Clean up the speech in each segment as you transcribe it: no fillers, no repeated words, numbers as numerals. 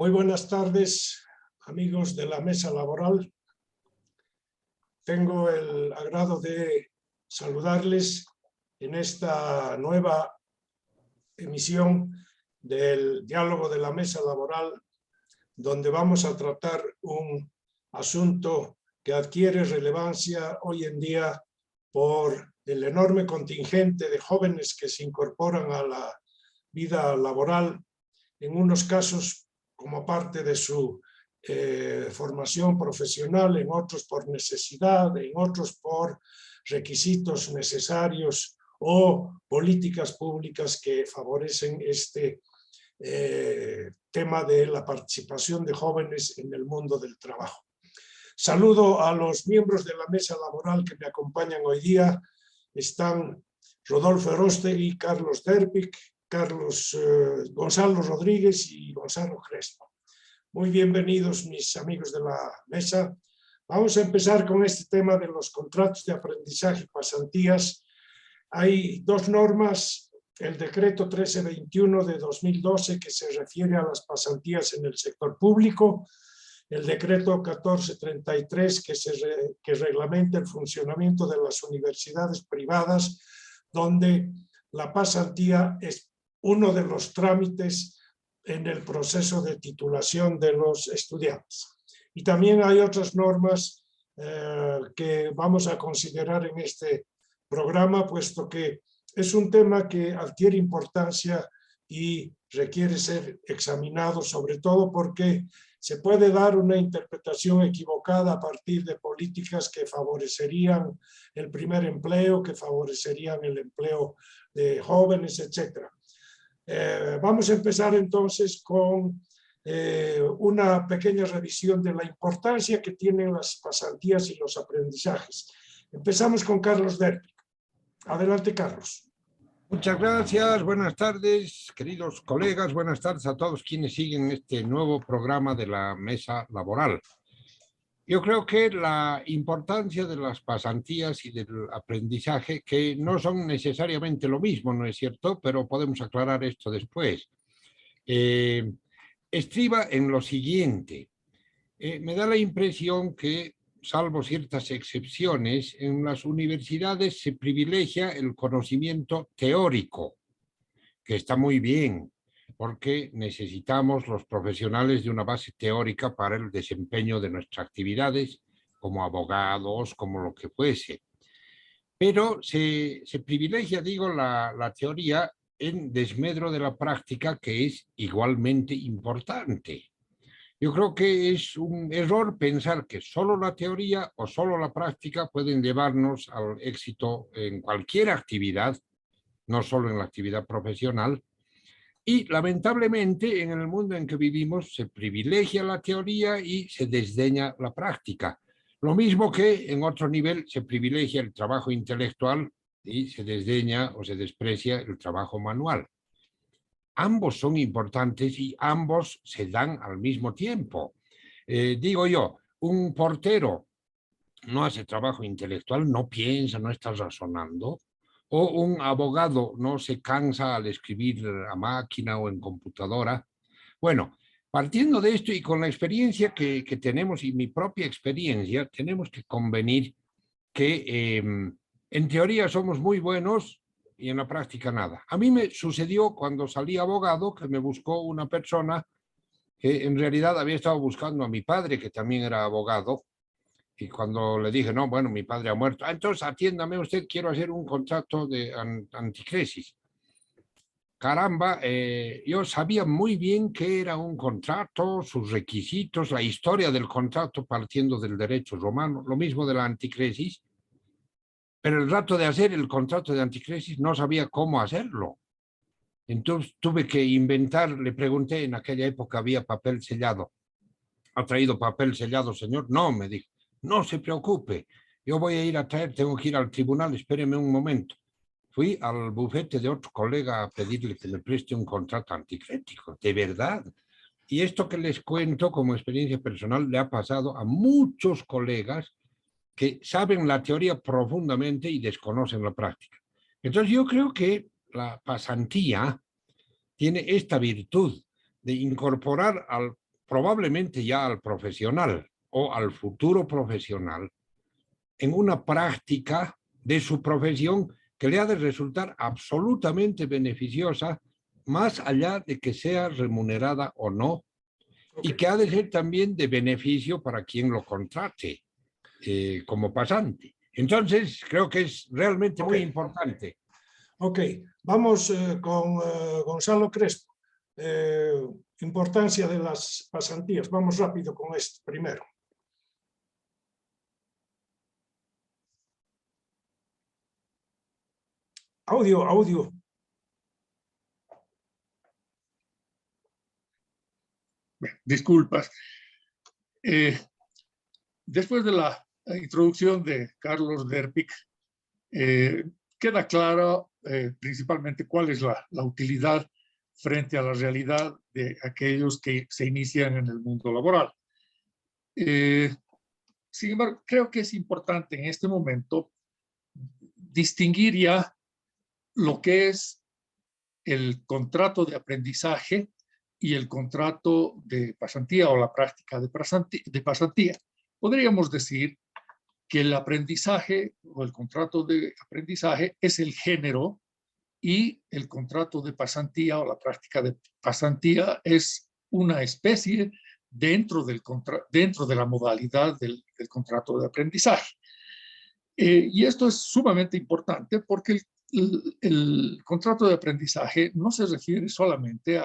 Muy buenas tardes, amigos de la mesa laboral. Tengo el agrado de saludarles en esta nueva emisión del diálogo de la mesa laboral, donde vamos a tratar un asunto que adquiere relevancia hoy en día por el enorme contingente de jóvenes que se incorporan a la vida laboral, en unos casos como parte de su formación profesional, en otros por necesidad, en otros por requisitos necesarios o políticas públicas que favorecen este tema de la participación de jóvenes en el mundo del trabajo. Saludo a los miembros de la mesa laboral que me acompañan hoy día. Están Rodolfo Erostegui, Carlos Derpic, Gonzalo Rodríguez y Gonzalo Crespo. Muy bienvenidos, mis amigos de la mesa. Vamos a empezar con este tema de los contratos de aprendizaje y pasantías. Hay dos normas, el decreto 1321 de 2012 que se refiere a las pasantías en el sector público, el decreto 1433 que reglamenta el funcionamiento de las universidades privadas, donde la pasantía es uno de los trámites en el proceso de titulación de los estudiantes. Y también hay otras normas que vamos a considerar en este programa, puesto que es un tema que adquiere importancia y requiere ser examinado, sobre todo porque se puede dar una interpretación equivocada a partir de políticas que favorecerían el primer empleo, que favorecerían el empleo de jóvenes, etc. Vamos a empezar entonces con una pequeña revisión de la importancia que tienen las pasantías y los aprendizajes. Empezamos con Carlos Derpic. Adelante, Carlos. Muchas gracias, buenas tardes, queridos colegas, buenas tardes a todos quienes siguen este nuevo programa de la mesa laboral. Yo creo que la importancia de las pasantías y del aprendizaje, que no son necesariamente lo mismo, ¿no es cierto? Pero podemos aclarar esto después. Estriba en lo siguiente. Me da la impresión que, salvo ciertas excepciones, en las universidades se privilegia el conocimiento teórico, que está muy bien, porque necesitamos los profesionales de una base teórica para el desempeño de nuestras actividades, como abogados, como lo que fuese. Pero se privilegia, digo, la teoría en desmedro de la práctica, que es igualmente importante. Yo creo que es un error pensar que solo la teoría o solo la práctica pueden llevarnos al éxito en cualquier actividad, no solo en la actividad profesional. Y lamentablemente en el mundo en que vivimos se privilegia la teoría y se desdeña la práctica. Lo mismo que en otro nivel se privilegia el trabajo intelectual y se desdeña o se desprecia el trabajo manual. Ambos son importantes y ambos se dan al mismo tiempo. Digo yo, un portero no hace trabajo intelectual, no piensa, no está razonando. O un abogado no se cansa al escribir a máquina o en computadora. Bueno, partiendo de esto y con la experiencia que tenemos y mi propia experiencia, tenemos que convenir que en teoría somos muy buenos y en la práctica nada. A mí me sucedió cuando salí abogado que me buscó una persona que en realidad había estado buscando a mi padre, que también era abogado, y cuando le dije, no, bueno, mi padre ha muerto, entonces atiéndame usted, quiero hacer un contrato de anticresis. Caramba, yo sabía muy bien qué era un contrato, sus requisitos, la historia del contrato partiendo del derecho romano, lo mismo de la anticresis, pero el rato de hacer el contrato de anticresis no sabía cómo hacerlo. Entonces tuve que inventar, le pregunté, en aquella época había papel sellado. ¿Ha traído papel sellado, señor? No, me dijo. No se preocupe, yo voy a ir a traer, tengo que ir al tribunal, espéreme un momento. Fui al bufete de otro colega a pedirle que me preste un contrato anticrético, de verdad. Y esto que les cuento como experiencia personal le ha pasado a muchos colegas que saben la teoría profundamente y desconocen la práctica. Entonces yo creo que la pasantía tiene esta virtud de incorporar al probablemente ya al profesional o al futuro profesional en una práctica de su profesión que le ha de resultar absolutamente beneficiosa, más allá de que sea remunerada o no, y que ha de ser también de beneficio para quien lo contrate como pasante. Entonces, creo que es realmente muy importante. Ok, vamos con Gonzalo Crespo. Importancia de las pasantías. Vamos rápido con esto primero. Audio. Disculpas. Después de la introducción de Carlos Derpik, queda claro principalmente cuál es la utilidad frente a la realidad de aquellos que se inician en el mundo laboral. Sin embargo, creo que es importante en este momento distinguir ya lo que es el contrato de aprendizaje y el contrato de pasantía o la práctica de pasantía. Podríamos decir que el aprendizaje o el contrato de aprendizaje es el género y el contrato de pasantía o la práctica de pasantía es una especie dentro de la modalidad del contrato de aprendizaje. Y esto es sumamente importante porque el contrato de aprendizaje no se refiere solamente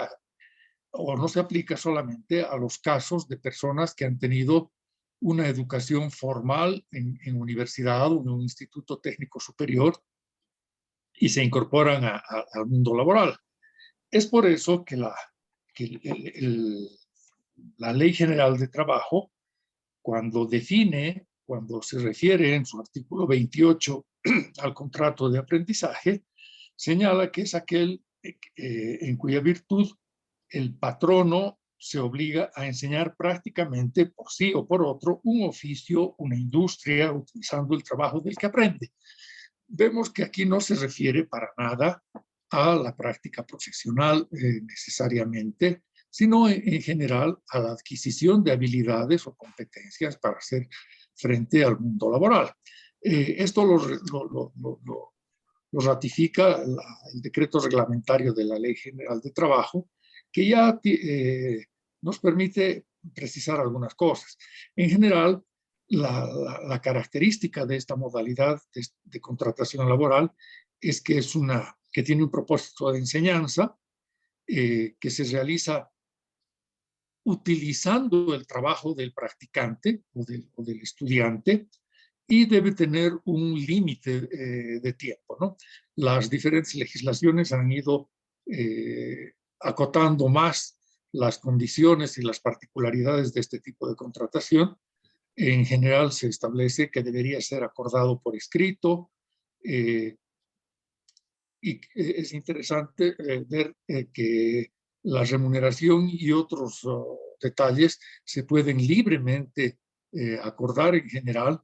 o no se aplica solamente a los casos de personas que han tenido una educación formal en universidad o en un instituto técnico superior y se incorporan al mundo laboral. Es por eso que la Ley General de Trabajo, cuando se refiere en su artículo 28 al contrato de aprendizaje, señala que es aquel en cuya virtud el patrono se obliga a enseñar prácticamente por sí o por otro un oficio, una industria, utilizando el trabajo del que aprende. Vemos que aquí no se refiere para nada a la práctica profesional necesariamente, sino en general a la adquisición de habilidades o competencias para hacer frente al mundo laboral. Esto lo ratifica el decreto reglamentario de la Ley General de Trabajo, que ya nos permite precisar algunas cosas. En general, la característica de esta modalidad de contratación laboral es que que tiene un propósito de enseñanza, que se realiza utilizando el trabajo del practicante o del estudiante, y debe tener un límite de tiempo, ¿no? Las diferentes legislaciones han ido acotando más las condiciones y las particularidades de este tipo de contratación. En general se establece que debería ser acordado por escrito, y es interesante ver que la remuneración y otros detalles se pueden libremente acordar en general.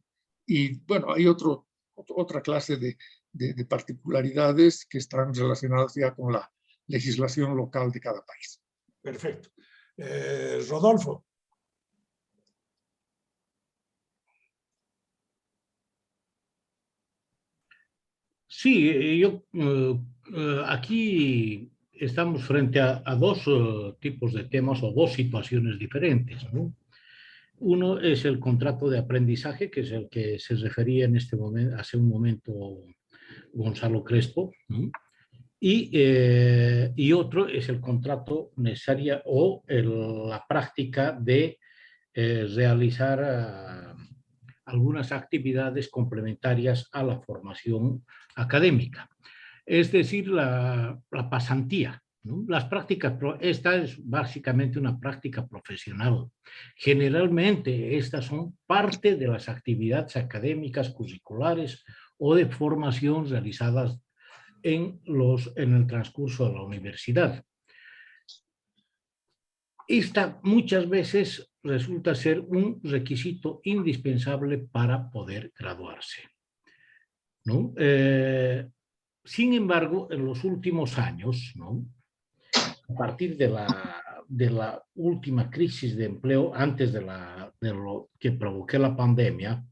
Y bueno, hay otra clase de particularidades que están relacionadas ya con la legislación local de cada país. Perfecto. Rodolfo. Sí, aquí estamos frente a dos tipos de temas o dos situaciones diferentes, ¿no? Uno es el contrato de aprendizaje, que es el que se refería en este momento, hace un momento Gonzalo Crespo, ¿no? Y otro es el contrato necesario o la práctica de realizar algunas actividades complementarias a la formación académica. Es decir, la pasantía, ¿no? Las prácticas, esta es básicamente una práctica profesional. Generalmente estas son parte de las actividades académicas, curriculares o de formación realizadas en el transcurso de la universidad. Esta muchas veces resulta ser un requisito indispensable para poder graduarse, ¿no? Sin embargo, en los últimos años, ¿no? A partir de de la última crisis de empleo, antes de lo que provocó la pandemia,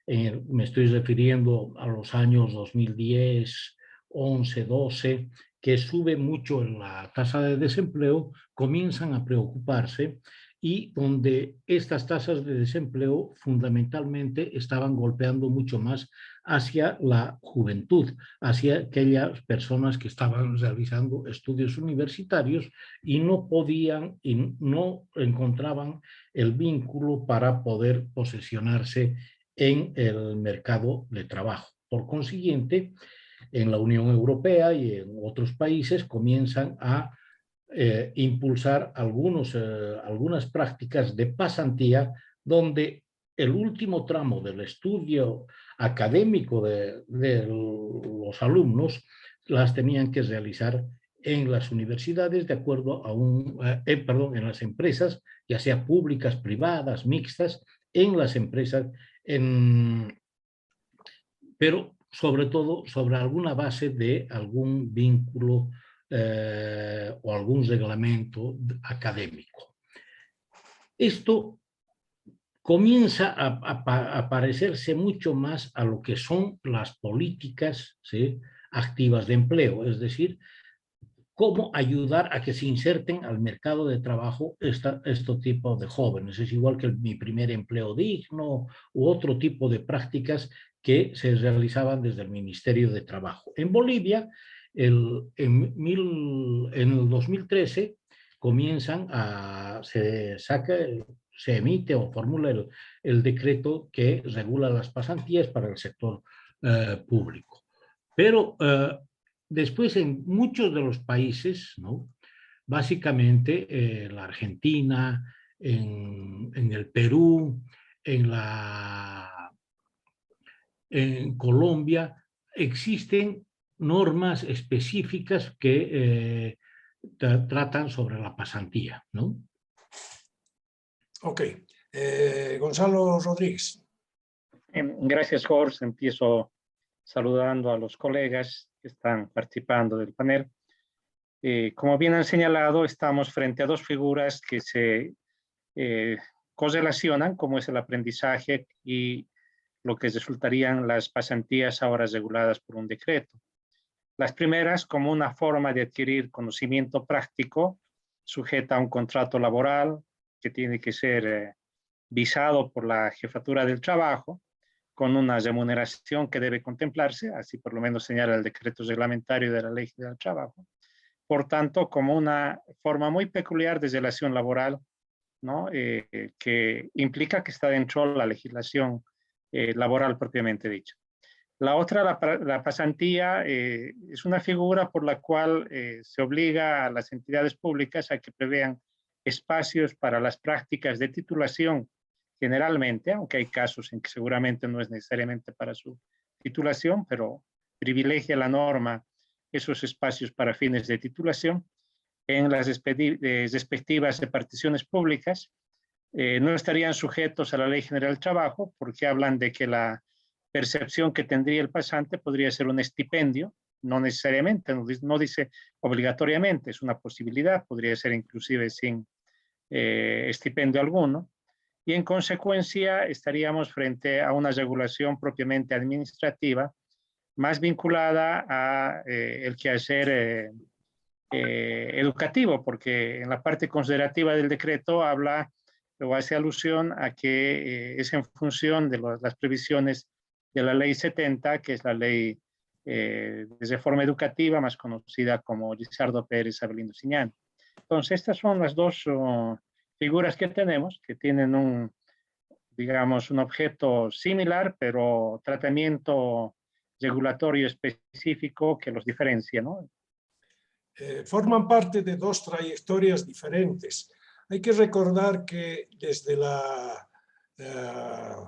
me estoy refiriendo a los años 2010, 11, 12, que sube mucho en la tasa de desempleo, comienzan a preocuparse y donde estas tasas de desempleo fundamentalmente estaban golpeando mucho más hacia la juventud, hacia aquellas personas que estaban realizando estudios universitarios y no podían y no encontraban el vínculo para poder posesionarse en el mercado de trabajo. Por consiguiente, en la Unión Europea y en otros países comienzan a impulsar algunas prácticas de pasantía donde el último tramo del estudio académico de los alumnos las tenían que realizar en las universidades de acuerdo a en las empresas, ya sea públicas, privadas, mixtas, en las empresas, pero sobre todo sobre alguna base de algún vínculo o algún reglamento académico. Esto comienza a parecerse mucho más a lo que son las políticas, ¿sí?, activas de empleo, es decir, cómo ayudar a que se inserten al mercado de trabajo este tipo de jóvenes. Es igual que mi primer empleo digno u otro tipo de prácticas que se realizaban desde el Ministerio de Trabajo. En Bolivia, en el 2013, se emite o formula el decreto que regula las pasantías para el sector público. Pero después en muchos de los países, ¿no?, básicamente la Argentina, en el Perú, en Colombia, existen normas específicas que tratan sobre la pasantía, ¿no? Ok. Gonzalo Rodríguez. Gracias, Jorge. Empiezo saludando a los colegas que están participando del panel. Como bien han señalado, estamos frente a dos figuras que se correlacionan, como es el aprendizaje y lo que resultarían las pasantías ahora reguladas por un decreto. Las primeras como una forma de adquirir conocimiento práctico sujeta a un contrato laboral que tiene que ser visado por la Jefatura del Trabajo, con una remuneración que debe contemplarse, así por lo menos señala el decreto reglamentario de la Ley del Trabajo. Por tanto, como una forma muy peculiar de relación laboral, ¿no?, que implica que está dentro de la legislación laboral propiamente dicha. La otra, la pasantía, es una figura por la cual se obliga a las entidades públicas a que prevean espacios para las prácticas de titulación generalmente, aunque hay casos en que seguramente no es necesariamente para su titulación, pero privilegia la norma esos espacios para fines de titulación en las respectivas reparticiones públicas. No estarían sujetos a la Ley General del Trabajo porque hablan de que la percepción que tendría el pasante podría ser un estipendio, no necesariamente, no dice obligatoriamente, es una posibilidad, podría ser inclusive sin estipendio alguno, y en consecuencia estaríamos frente a una regulación propiamente administrativa más vinculada a el quehacer educativo, porque en la parte considerativa del decreto habla o hace alusión a que es en función de las previsiones de la Ley 70, que es la ley de reforma educativa, más conocida como Lizardo Pérez Abelindo Siñán. Entonces, estas son las dos figuras que tenemos, que tienen digamos, un objeto similar, pero tratamiento regulatorio específico que los diferencia, ¿no? Forman parte de dos trayectorias diferentes. Hay que recordar que desde la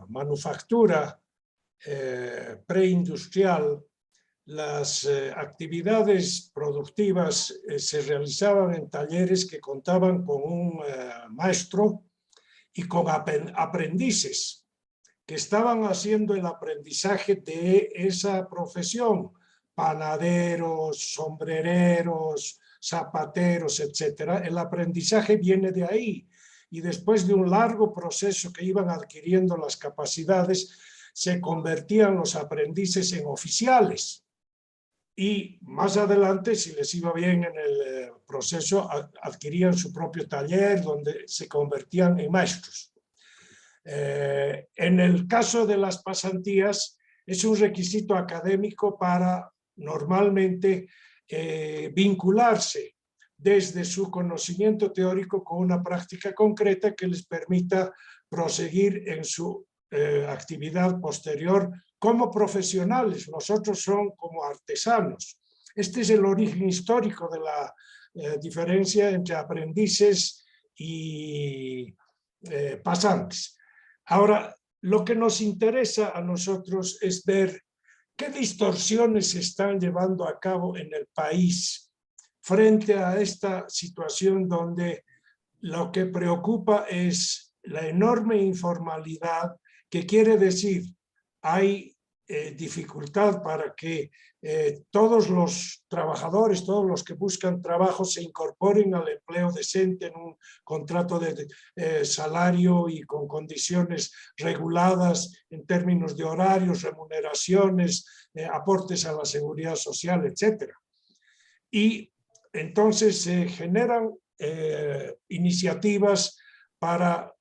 manufactura preindustrial, las actividades productivas se realizaban en talleres que contaban con un maestro y con aprendices que estaban haciendo el aprendizaje de esa profesión panaderos, sombrereros, zapateros, etcétera. El aprendizaje viene de ahí y después de un largo proceso que iban adquiriendo las capacidades, se convertían los aprendices en oficiales. Y más adelante, si les iba bien en el proceso, adquirían su propio taller donde se convertían en maestros. En el caso de las pasantías, es un requisito académico para normalmente vincularse desde su conocimiento teórico con una práctica concreta que les permita proseguir en su actividad posterior como profesionales. Nosotros son como artesanos. Este es el origen histórico de la diferencia entre aprendices y pasantes. Ahora, lo que nos interesa a nosotros es ver qué distorsiones se están llevando a cabo en el país frente a esta situación donde lo que preocupa es la enorme informalidad, que quiere decir hay dificultad para que todos los trabajadores, todos los que buscan trabajo se incorporen al empleo decente en un contrato de salario y con condiciones reguladas en términos de horarios, remuneraciones, aportes a la seguridad social, etc. Y entonces se generan iniciativas para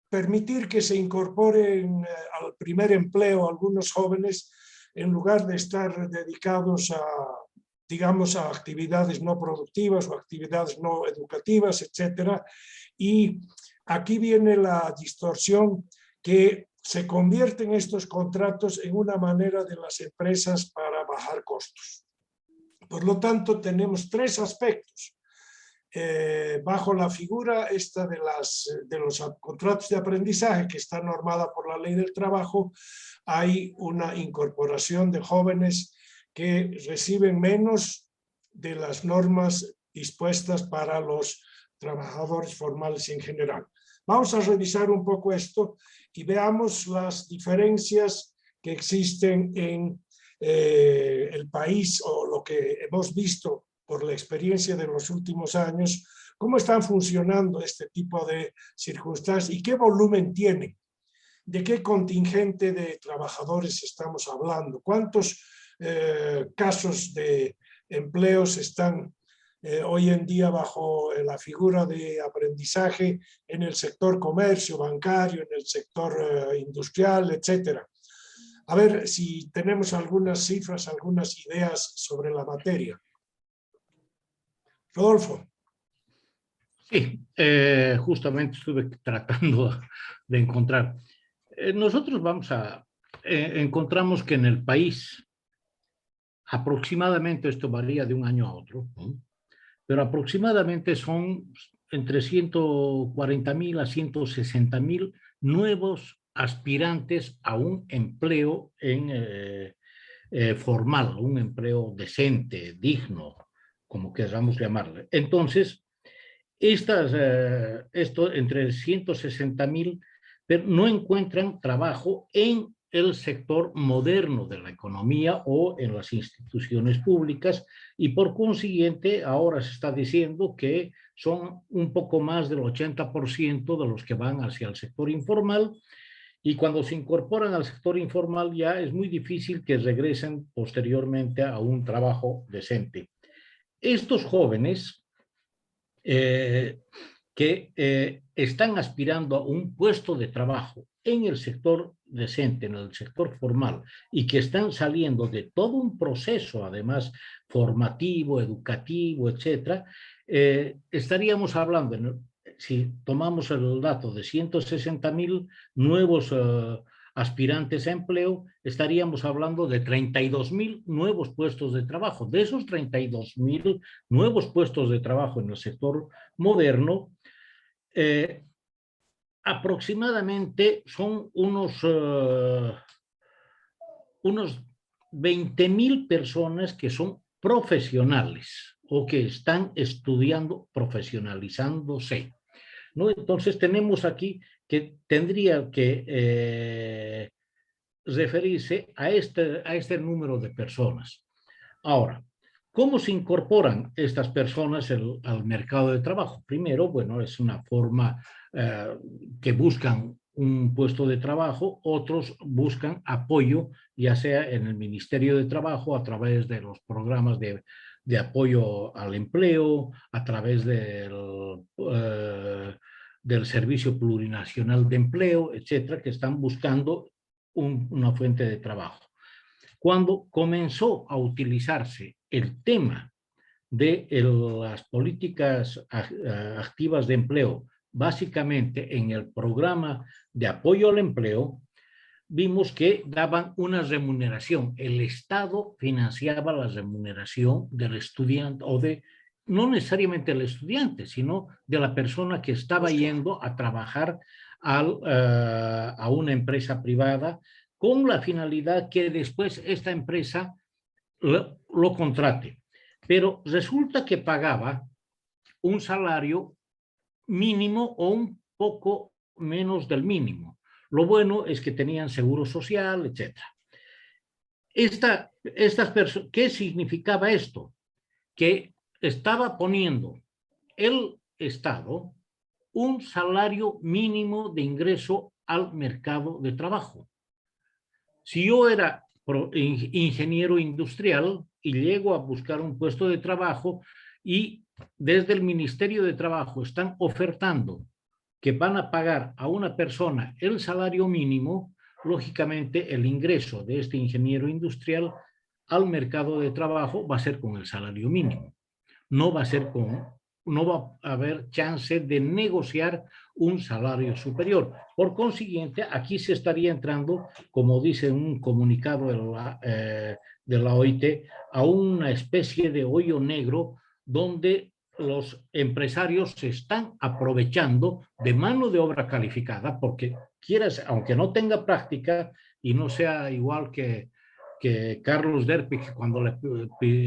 permitir que se incorporen al primer empleo algunos jóvenes en lugar de estar dedicados a, digamos, a actividades no productivas o actividades no educativas, etcétera. Y aquí viene la distorsión que se convierten estos contratos en una manera de las empresas para bajar costos. Por lo tanto, tenemos tres aspectos. Bajo la figura esta de los contratos de aprendizaje que está normada por la Ley del Trabajo, hay una incorporación de jóvenes que reciben menos de las normas dispuestas para los trabajadores formales en general. Vamos a revisar un poco esto y veamos las diferencias que existen en el país o lo que hemos visto por la experiencia de los últimos años, cómo están funcionando este tipo de circunstancias y qué volumen tienen, de qué contingente de trabajadores estamos hablando, cuántos casos de empleos están hoy en día bajo la figura de aprendizaje en el sector comercio, bancario, en el sector industrial, etcétera. A ver si tenemos algunas cifras, algunas ideas sobre la materia. Rodolfo. Sí, justamente estuve tratando de encontrar. Nosotros encontramos que en el país aproximadamente, esto varía de un año a otro, ¿no? Pero aproximadamente son entre 140.000 a 160.000 nuevos aspirantes a un empleo formal, un empleo decente, digno, como queramos llamarle. Entonces, esto entre 160.000 no encuentran trabajo en el sector moderno de la economía o en las instituciones públicas y por consiguiente ahora se está diciendo que son un poco más del 80% de los que van hacia el sector informal y cuando se incorporan al sector informal ya es muy difícil que regresen posteriormente a un trabajo decente. Estos jóvenes que están aspirando a un puesto de trabajo en el sector decente, en el sector formal, y que están saliendo de todo un proceso, además, formativo, educativo, etcétera, estaríamos hablando, si tomamos el dato de 160.000 nuevos aspirantes a empleo, estaríamos hablando de 32.000 nuevos puestos de trabajo. De esos 32.000 nuevos puestos de trabajo en el sector moderno, aproximadamente son unos 20.000 personas que son profesionales o que están estudiando, profesionalizándose, ¿no? Entonces tenemos aquí que tendría que referirse a este número de personas. Ahora, ¿cómo se incorporan estas personas al mercado de trabajo? Primero, bueno, es una forma que buscan un puesto de trabajo, otros buscan apoyo, ya sea en el Ministerio de Trabajo, a través de los programas de apoyo al empleo, a través del Servicio Plurinacional de Empleo, etcétera, que están buscando una fuente de trabajo. Cuando comenzó a utilizarse el tema de las políticas activas de empleo, básicamente en el programa de apoyo al empleo, vimos que daban una remuneración. El Estado financiaba la remuneración del estudiante, o no necesariamente el estudiante, sino de la persona que estaba yendo a trabajar a una empresa privada, con la finalidad que después esta empresa lo contrate. Pero resulta que pagaba un salario mínimo o un poco menos del mínimo. Lo bueno es que tenían seguro social, etc. ¿Qué significaba esto? Que estaba poniendo el Estado un salario mínimo de ingreso al mercado de trabajo. Si yo era ingeniero industrial y llego a buscar un puesto de trabajo y desde el Ministerio de Trabajo están ofertando que van a pagar a una persona el salario mínimo, lógicamente el ingreso de este ingeniero industrial al mercado de trabajo va a ser con el salario mínimo. No va a haber chance de negociar un salario superior. Por consiguiente, aquí se estaría entrando, como dice un comunicado de la OIT, a una especie de hoyo negro donde los empresarios se están aprovechando de mano de obra calificada, porque quieras, aunque no tenga práctica y no sea igual que Carlos Derpig, cuando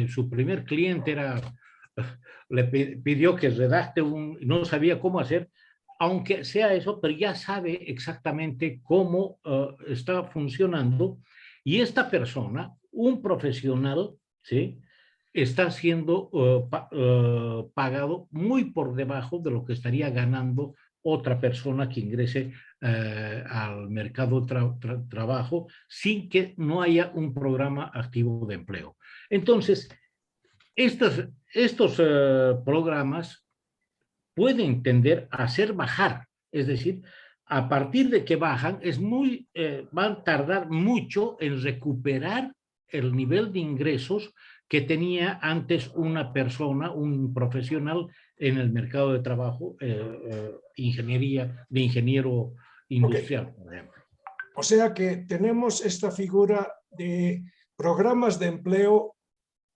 su primer cliente le pidió que redacte no sabía cómo hacer, aunque sea eso, pero ya sabe exactamente cómo está funcionando, y esta persona, un profesional, ¿sí?, está siendo pagado muy por debajo de lo que estaría ganando otra persona que ingrese al mercado de trabajo sin que no haya un programa activo de empleo. Entonces, estos programas pueden tender a hacer bajar, es decir, a partir de que bajan, van a tardar mucho en recuperar el nivel de ingresos que tenía antes una persona, un profesional en el mercado de trabajo, de ingeniero industrial, por ejemplo. O sea que tenemos esta figura de programas de empleo,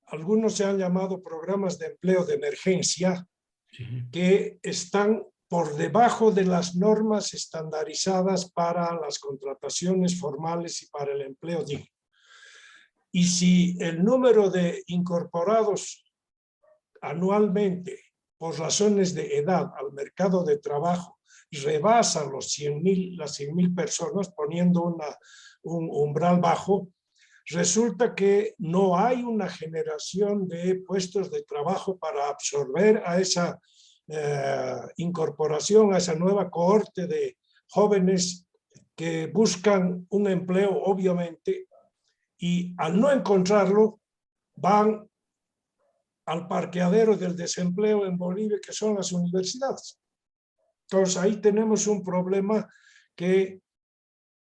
algunos se han llamado programas de empleo de emergencia, sí, que están por debajo de las normas estandarizadas para las contrataciones formales y para el empleo digno. Y si el número de incorporados anualmente por razones de edad al mercado de trabajo rebasa las 100.000 personas, poniendo un umbral bajo, resulta que no hay una generación de puestos de trabajo para absorber a esa incorporación, a esa nueva cohorte de jóvenes que buscan un empleo, obviamente, y al no encontrarlo, van al parqueadero del desempleo en Bolivia, que son las universidades. Entonces, ahí tenemos un problema que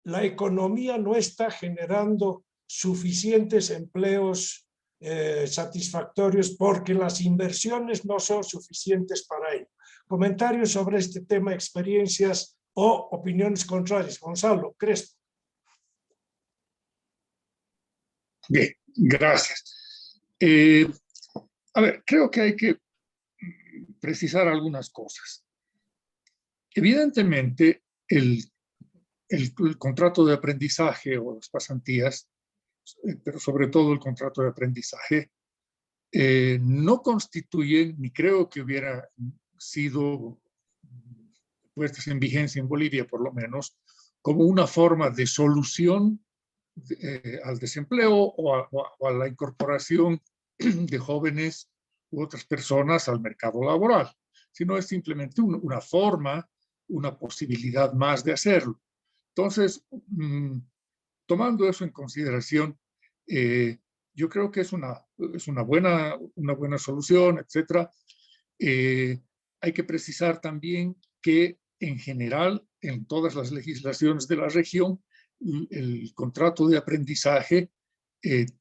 la economía no está generando suficientes empleos satisfactorios porque las inversiones no son suficientes para ello. Comentarios sobre este tema, experiencias o opiniones contrarias. Gonzalo Crespo. Bien, gracias. A ver, creo que hay que precisar algunas cosas. Evidentemente, el contrato de aprendizaje o las pasantías, pero sobre todo el contrato de aprendizaje, no constituyen, ni creo que hubiera sido puestas en vigencia en Bolivia, por lo menos, como una forma de solución al desempleo o a la incorporación de jóvenes u otras personas al mercado laboral, sino es simplemente una forma, una posibilidad más de hacerlo. Entonces, tomando eso en consideración, yo creo que es una buena solución, etc. Hay que precisar también que en general, en todas las legislaciones de la región, el contrato de aprendizaje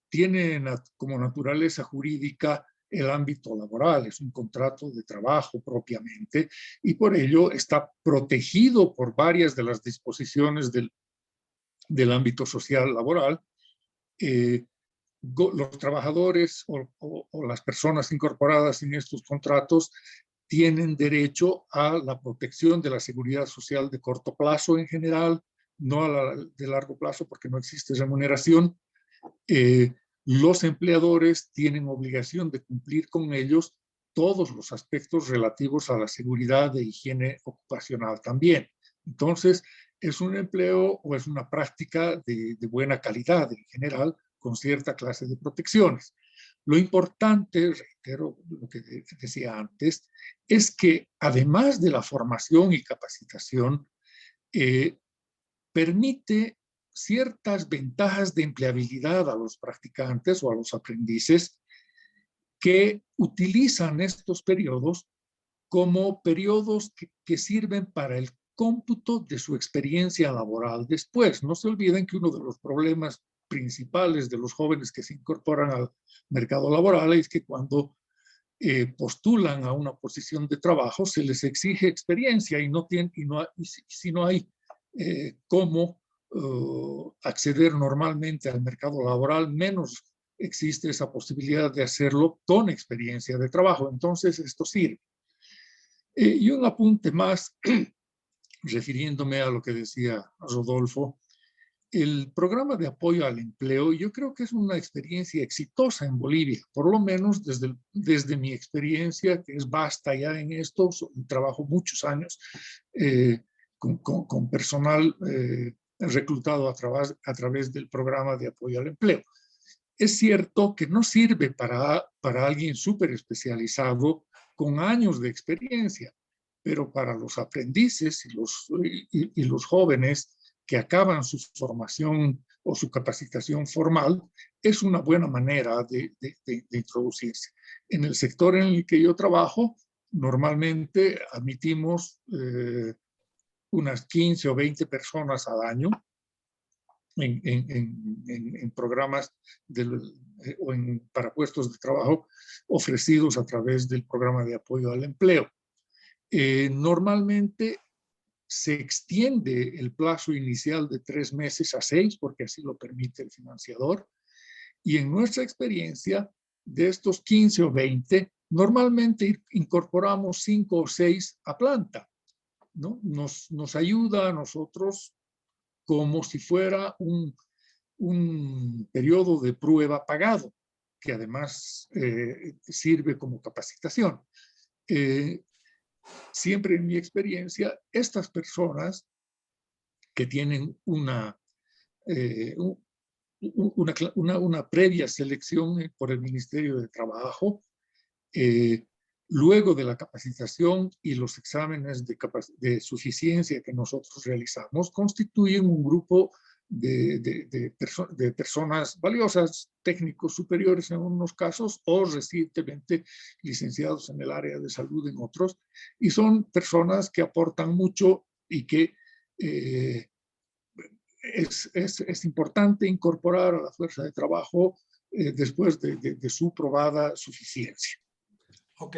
tiene como naturaleza jurídica el ámbito laboral, es un contrato de trabajo propiamente, y por ello está protegido por varias de las disposiciones del ámbito social laboral. Los trabajadores o las personas incorporadas en estos contratos tienen derecho a la protección de la seguridad social de corto plazo en general, no a la de largo plazo porque no existe remuneración. Los empleadores tienen obligación de cumplir con ellos todos los aspectos relativos a la seguridad e higiene ocupacional también. Entonces, es un empleo o es una práctica de buena calidad en general, con cierta clase de protecciones. Lo importante, reitero lo que decía antes, es que además de la formación y capacitación, permite ciertas ventajas de empleabilidad a los practicantes o a los aprendices que utilizan estos periodos como periodos que sirven para el cómputo de su experiencia laboral después. No se olviden que uno de los problemas principales de los jóvenes que se incorporan al mercado laboral es que cuando postulan a una posición de trabajo se les exige experiencia y si no hay cómo acceder normalmente al mercado laboral, menos existe esa posibilidad de hacerlo con experiencia de trabajo. Entonces esto sirve. Y un apunte más, refiriéndome a lo que decía Rodolfo, el programa de apoyo al empleo yo creo que es una experiencia exitosa en Bolivia, por lo menos desde mi experiencia, que es vasta ya en esto, trabajo muchos años con personal reclutado a través del programa de apoyo al empleo. Es cierto que no sirve para alguien súper especializado con años de experiencia, pero para los aprendices y los jóvenes que acaban su formación o su capacitación formal, es una buena manera de introducirse. En el sector en el que yo trabajo, normalmente admitimos unas 15 o 20 personas al año en programas para puestos de trabajo ofrecidos a través del programa de apoyo al empleo. Normalmente se extiende el plazo inicial de 3 meses a 6, porque así lo permite el financiador. Y en nuestra experiencia, de estos 15 o 20, normalmente incorporamos 5 o 6 a planta, ¿no? Nos ayuda a nosotros como si fuera un periodo de prueba pagado, que además sirve como capacitación. Siempre en mi experiencia, estas personas que tienen una previa selección por el Ministerio de Trabajo, luego de la capacitación y los exámenes de suficiencia que nosotros realizamos, constituyen un grupo de personas valiosas, técnicos superiores en unos casos o recientemente licenciados en el área de salud en otros, y son personas que aportan mucho y que es importante incorporar a la fuerza de trabajo después de su probada suficiencia. Ok.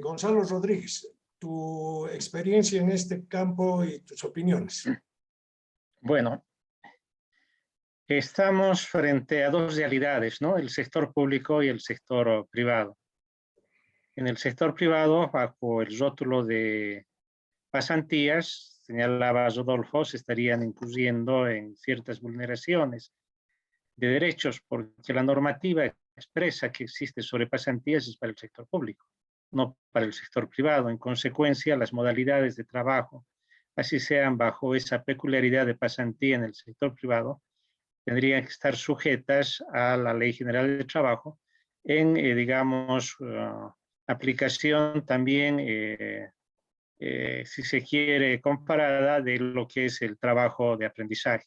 Gonzalo Rodríguez, tu experiencia en este campo y tus opiniones. Bueno, estamos frente a dos realidades, ¿no? El sector público y el sector privado. En el sector privado, bajo el rótulo de pasantías, señalaba Rodolfo, se estarían incurriendo en ciertas vulneraciones de derechos, porque la normativa expresa que existe sobre pasantías es para el sector público, no para el sector privado. En consecuencia, las modalidades de trabajo, así sean bajo esa peculiaridad de pasantía en el sector privado, tendrían que estar sujetas a la Ley General del Trabajo en, digamos, aplicación también, si se quiere, comparada de lo que es el trabajo de aprendizaje.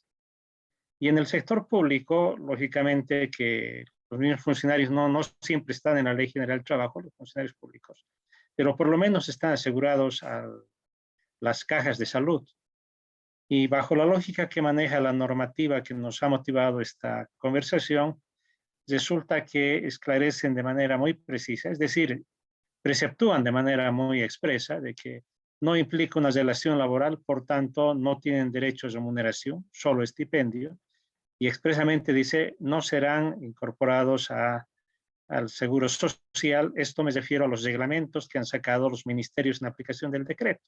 Y en el sector público, lógicamente que los mismos funcionarios no siempre están en la Ley General del Trabajo, los funcionarios públicos, pero por lo menos están asegurados a las cajas de salud. Y bajo la lógica que maneja la normativa que nos ha motivado esta conversación, resulta que esclarecen de manera muy precisa, es decir, preceptúan de manera muy expresa de que no implica una relación laboral, por tanto no tienen derecho a remuneración, solo estipendio, y expresamente dice no serán incorporados al seguro social. Esto me refiero a los reglamentos que han sacado los ministerios en aplicación del decreto.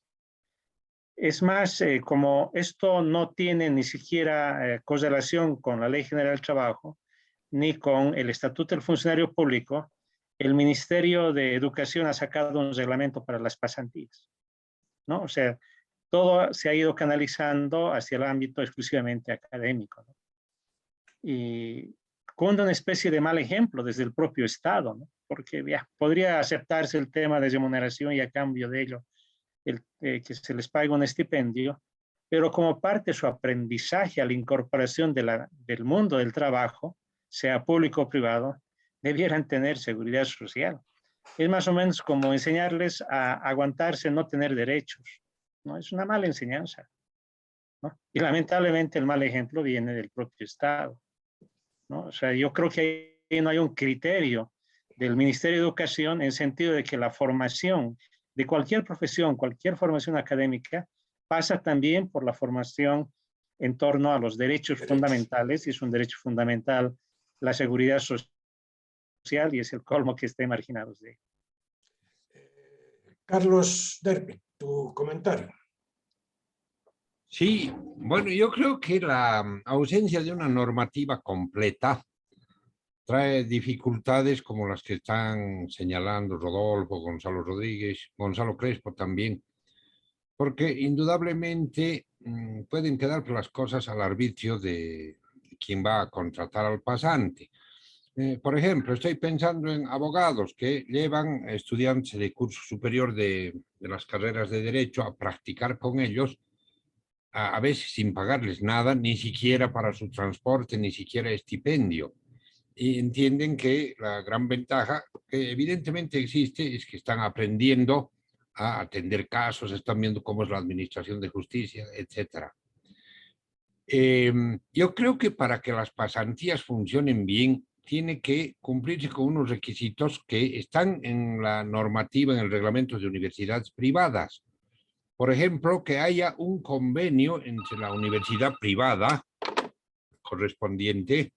Es más, como esto no tiene ni siquiera correlación con la Ley General del Trabajo, ni con el Estatuto del Funcionario Público, el Ministerio de Educación ha sacado un reglamento para las pasantías, ¿no? O sea, todo se ha ido canalizando hacia el ámbito exclusivamente académico, ¿no? Y con una especie de mal ejemplo desde el propio Estado, ¿no? Porque ya, podría aceptarse el tema de remuneración y a cambio de ello que se les pague un estipendio, pero como parte de su aprendizaje a la incorporación del mundo del trabajo, sea público o privado, debieran tener seguridad social. Es más o menos como enseñarles a aguantarse, no tener derechos, ¿no? Es una mala enseñanza, ¿no? Y lamentablemente el mal ejemplo viene del propio Estado, ¿no? O sea, yo creo que ahí no hay un criterio del Ministerio de Educación en sentido de que la formación de cualquier profesión, cualquier formación académica, pasa también por la formación en torno a los derechos fundamentales, y es un derecho fundamental la seguridad social, y es el colmo que esté marginados de ello. Carlos Derpin, tu comentario. Sí, bueno, yo creo que la ausencia de una normativa completa trae dificultades como las que están señalando Rodolfo, Gonzalo Rodríguez, Gonzalo Crespo también, porque indudablemente pueden quedar las cosas al arbitrio de quien va a contratar al pasante. Por ejemplo, estoy pensando en abogados que llevan estudiantes de curso superior de las carreras de Derecho a practicar con ellos, a veces sin pagarles nada, ni siquiera para su transporte, ni siquiera estipendio. Y entienden que la gran ventaja que evidentemente existe es que están aprendiendo a atender casos, están viendo cómo es la administración de justicia, etc. Yo creo que para que las pasantías funcionen bien, tiene que cumplirse con unos requisitos que están en la normativa, en el reglamento de universidades privadas. Por ejemplo, que haya un convenio entre la universidad privada correspondiente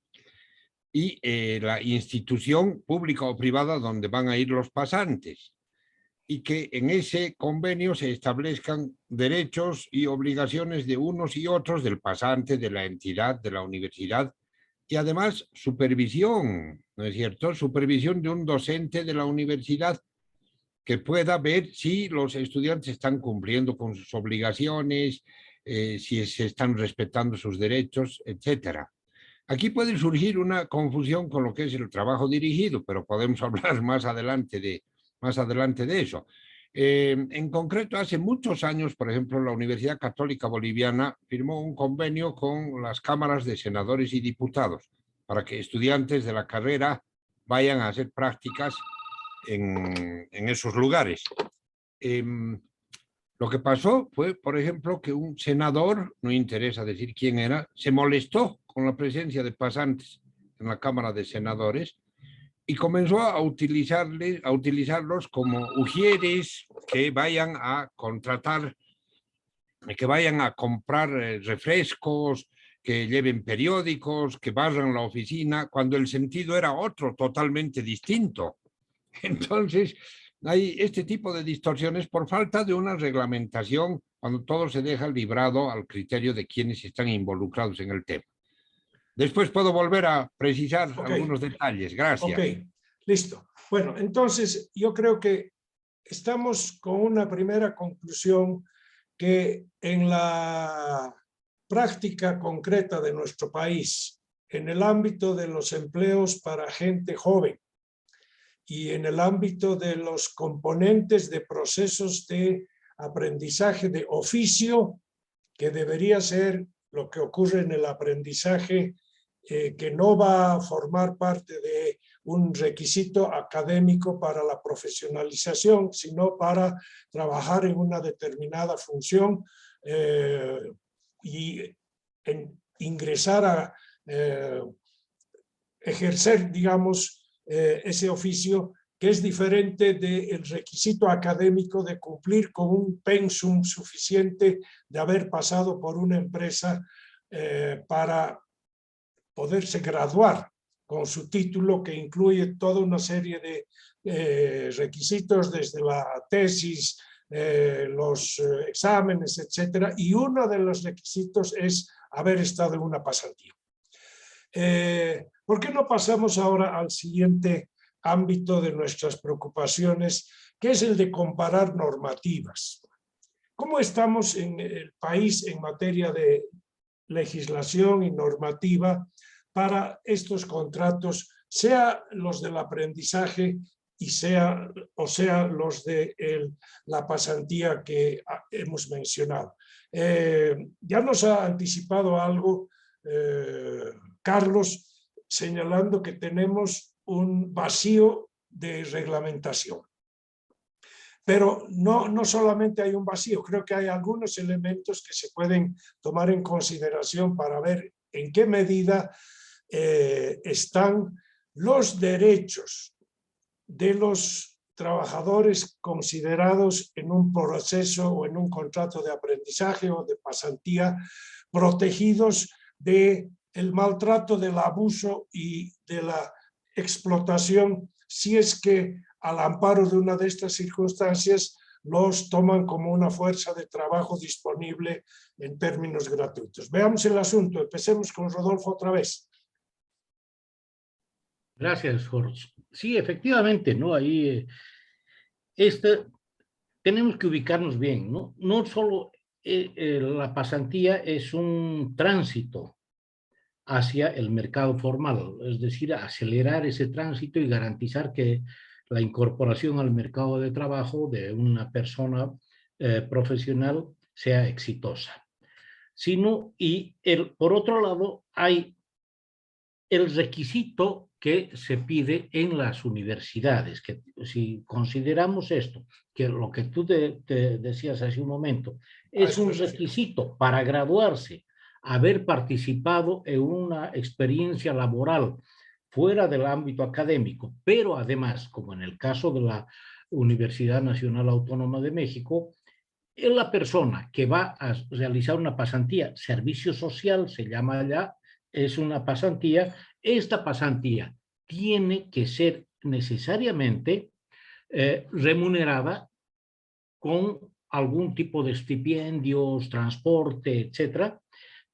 y la institución pública o privada donde van a ir los pasantes, y que en ese convenio se establezcan derechos y obligaciones de unos y otros, del pasante, de la entidad, de la universidad, y además supervisión, ¿no es cierto? Supervisión de un docente de la universidad que pueda ver si los estudiantes están cumpliendo con sus obligaciones, si se están respetando sus derechos, etcétera. Aquí puede surgir una confusión con lo que es el trabajo dirigido, pero podemos hablar más adelante de eso. En concreto, hace muchos años, por ejemplo, la Universidad Católica Boliviana firmó un convenio con las cámaras de senadores y diputados para que estudiantes de la carrera vayan a hacer prácticas en esos lugares. Lo que pasó fue, por ejemplo, que un senador, no interesa decir quién era, se molestó con la presencia de pasantes en la Cámara de Senadores y comenzó a utilizarlos como ujieres que vayan a contratar, que vayan a comprar refrescos, que lleven periódicos, que barran la oficina, cuando el sentido era otro, totalmente distinto. Entonces, hay este tipo de distorsiones por falta de una reglamentación cuando todo se deja librado al criterio de quienes están involucrados en el tema. Después puedo volver a precisar algunos detalles. Gracias. Ok, listo. Bueno, entonces yo creo que estamos con una primera conclusión, que en la práctica concreta de nuestro país en el ámbito de los empleos para gente joven y en el ámbito de los componentes de procesos de aprendizaje de oficio, que debería ser lo que ocurre en el aprendizaje, que no va a formar parte de un requisito académico para la profesionalización, sino para trabajar en una determinada función y ingresar a ejercer, digamos, ese oficio, que es diferente del requisito académico de cumplir con un pensum suficiente de haber pasado por una empresa para poderse graduar con su título, que incluye toda una serie de requisitos, desde la tesis, los exámenes, etcétera, y uno de los requisitos es haber estado en una pasantía. ¿Por qué no pasamos ahora al siguiente ámbito de nuestras preocupaciones, que es el de comparar normativas? ¿Cómo estamos en el país en materia de legislación y normativa para estos contratos, sea los del aprendizaje y sea los de la pasantía que hemos mencionado? Ya nos ha anticipado algo Carlos, señalando que tenemos un vacío de reglamentación. Pero no solamente hay un vacío, creo que hay algunos elementos que se pueden tomar en consideración para ver en qué medida están los derechos de los trabajadores considerados en un proceso o en un contrato de aprendizaje o de pasantía, protegidos del maltrato, del abuso y de la explotación, si es que al amparo de una de estas circunstancias los toman como una fuerza de trabajo disponible en términos gratuitos. Veamos el asunto. Empecemos con Rodolfo otra vez. Gracias, Jorge. Sí, efectivamente, ¿no? Ahí tenemos que ubicarnos bien, ¿no? No solo la pasantía es un tránsito hacia el mercado formal, es decir, acelerar ese tránsito y garantizar que la incorporación al mercado de trabajo de una persona profesional sea exitosa. Por otro lado, hay el requisito que se pide en las universidades, que si consideramos esto, que lo que tú te decías hace un momento, es un requisito para graduarse, haber participado en una experiencia laboral fuera del ámbito académico, pero además, como en el caso de la Universidad Nacional Autónoma de México, es la persona que va a realizar una pasantía, servicio social se llama allá, es una pasantía. Esta pasantía tiene que ser necesariamente remunerada con algún tipo de estipendios, transporte, etcétera,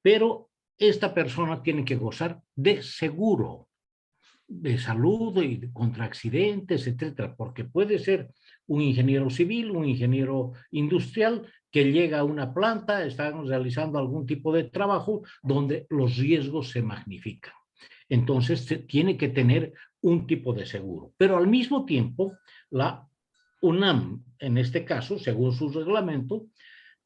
pero esta persona tiene que gozar de seguro de salud y contra accidentes, etcétera, porque puede ser un ingeniero civil, un ingeniero industrial que llega a una planta, están realizando algún tipo de trabajo donde los riesgos se magnifican. Entonces tiene que tener un tipo de seguro. Pero al mismo tiempo, la UNAM, en este caso, según su reglamento,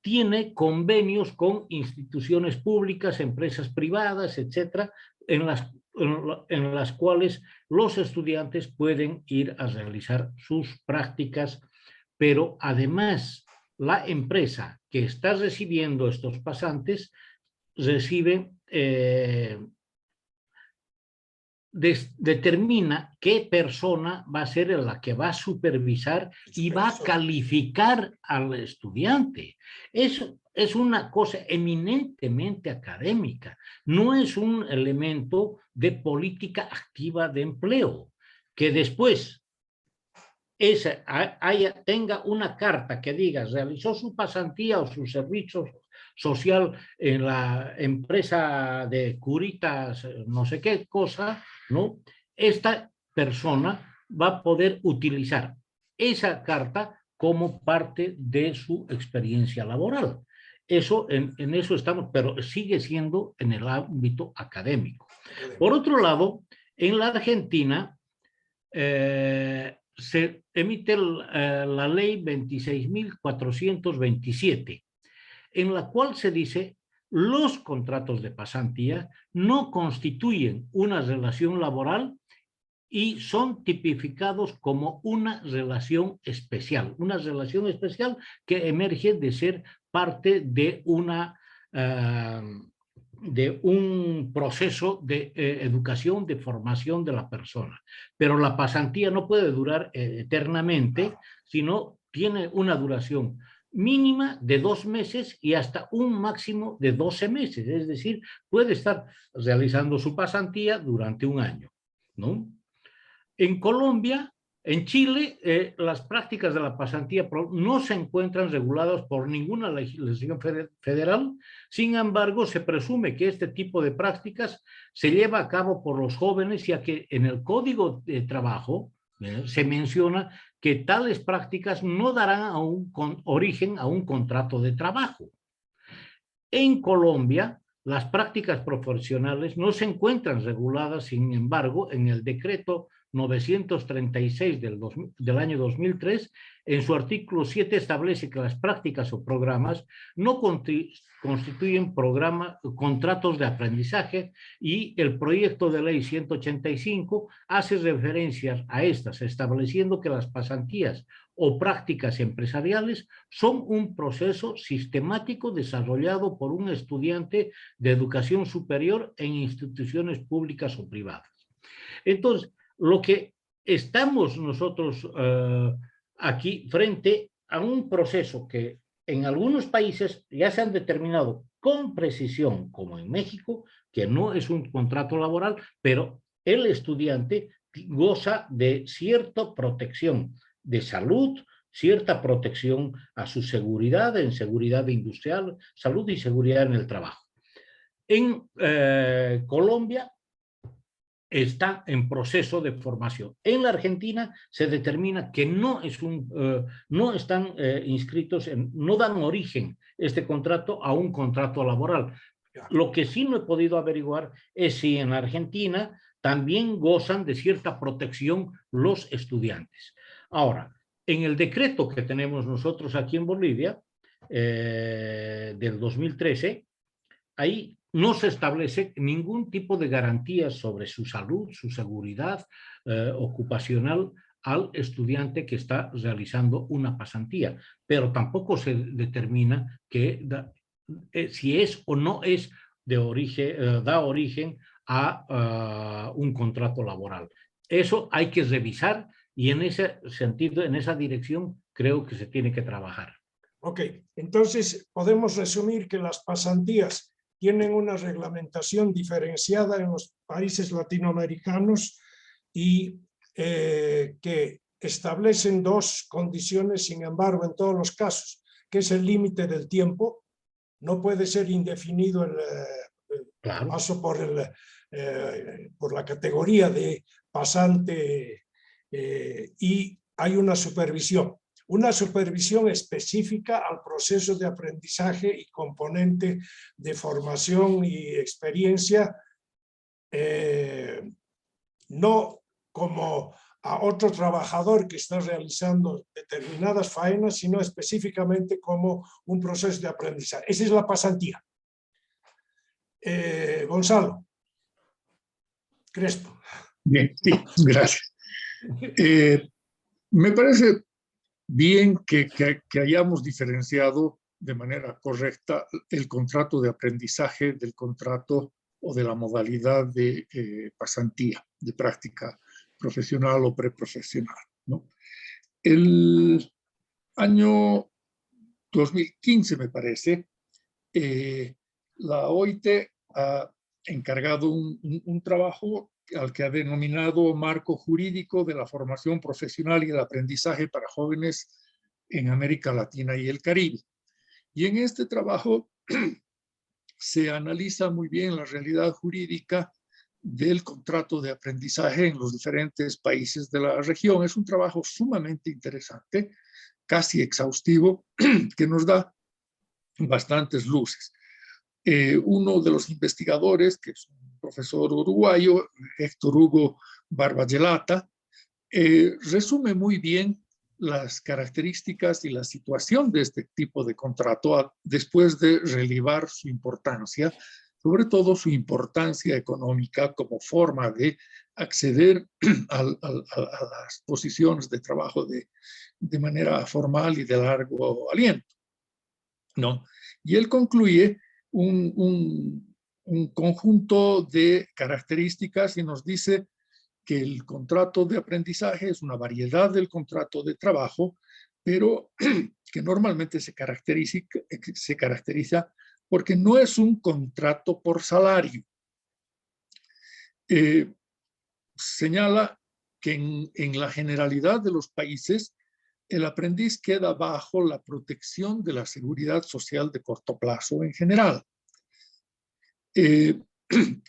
tiene convenios con instituciones públicas, empresas privadas, etcétera, en las cuales los estudiantes pueden ir a realizar sus prácticas, pero además la empresa que está recibiendo estos pasantes recibe, determina qué persona va a ser la que va a supervisar y va a calificar al estudiante. Eso es una cosa eminentemente académica, no es un elemento de política activa de empleo, que después tenga una carta que diga realizó su pasantía o su servicio social en la empresa de curitas, no sé qué cosa, ¿no? Esta persona va a poder utilizar esa carta como parte de su experiencia laboral. Eso, en eso estamos, pero sigue siendo en el ámbito académico. Por otro lado, en la Argentina se emite la ley 26.427, en la cual se dice los contratos de pasantía no constituyen una relación laboral y son tipificados como una relación especial que emerge de ser parte de un proceso de educación, de formación de la persona. Pero la pasantía no puede durar eternamente, sino tiene una duración mínima de 2 meses y hasta un máximo de 12 meses. Es decir, puede estar realizando su pasantía durante un año, ¿no? En Colombia, en Chile, las prácticas de la pasantía no se encuentran reguladas por ninguna legislación federal. Sin embargo, se presume que este tipo de prácticas se lleva a cabo por los jóvenes, ya que en el Código de Trabajo se menciona que tales prácticas no darán origen a un contrato de trabajo. En Colombia, las prácticas profesionales no se encuentran reguladas, sin embargo, en el decreto 936 del año 2003, en su artículo 7 establece que las prácticas o programas no constituyen contratos de aprendizaje, y el proyecto de ley 185 hace referencias a estas, estableciendo que las pasantías o prácticas empresariales son un proceso sistemático desarrollado por un estudiante de educación superior en instituciones públicas o privadas. Entonces, lo que estamos nosotros aquí frente a un proceso que en algunos países ya se han determinado con precisión, como en México, que no es un contrato laboral, pero el estudiante goza de cierta protección de salud, cierta protección a su seguridad, en seguridad industrial, salud y seguridad en el trabajo. En Colombia está en proceso de formación. En la Argentina se determina que no están inscritos, no dan origen este contrato a un contrato laboral. Lo que sí no he podido averiguar es si en la Argentina también gozan de cierta protección los estudiantes. Ahora, en el decreto que tenemos nosotros aquí en Bolivia, del 2013, ahí no se establece ningún tipo de garantías sobre su salud, su seguridad ocupacional al estudiante que está realizando una pasantía, pero tampoco se determina si es o no es de origen, da origen a un contrato laboral. Eso hay que revisar, y en ese sentido, en esa dirección, creo que se tiene que trabajar. Ok, entonces podemos resumir que las pasantías tienen una reglamentación diferenciada en los países latinoamericanos y que establecen 2 condiciones, sin embargo, en todos los casos, que es el límite del tiempo. No puede ser indefinido el paso por la categoría de pasante, y hay una supervisión específica al proceso de aprendizaje y componente de formación y experiencia, no como a otro trabajador que está realizando determinadas faenas, sino específicamente como un proceso de aprendizaje. Esa es la pasantía. Gonzalo Crespo. Bien, sí, gracias. Me parece bien que hayamos diferenciado de manera correcta el contrato de aprendizaje del contrato o de la modalidad de pasantía, de práctica profesional o preprofesional, ¿no? El año 2015, me parece, la OIT ha encargado un trabajo al que ha denominado Marco Jurídico de la Formación Profesional y el Aprendizaje para Jóvenes en América Latina y el Caribe. Y en este trabajo se analiza muy bien la realidad jurídica del contrato de aprendizaje en los diferentes países de la región. Es un trabajo sumamente interesante, casi exhaustivo, que nos da bastantes luces. Uno de los investigadores, que es un profesor uruguayo, Héctor Hugo Barbagelata, resume muy bien las características y la situación de este tipo de contrato después de relevar su importancia, sobre todo su importancia económica como forma de acceder a las posiciones de trabajo de manera formal y de largo aliento, ¿no? Y él concluye un conjunto de características y nos dice que el contrato de aprendizaje es una variedad del contrato de trabajo, pero que normalmente se caracteriza porque no es un contrato por salario. Señala que en la generalidad de los países, el aprendiz queda bajo la protección de la seguridad social de corto plazo en general.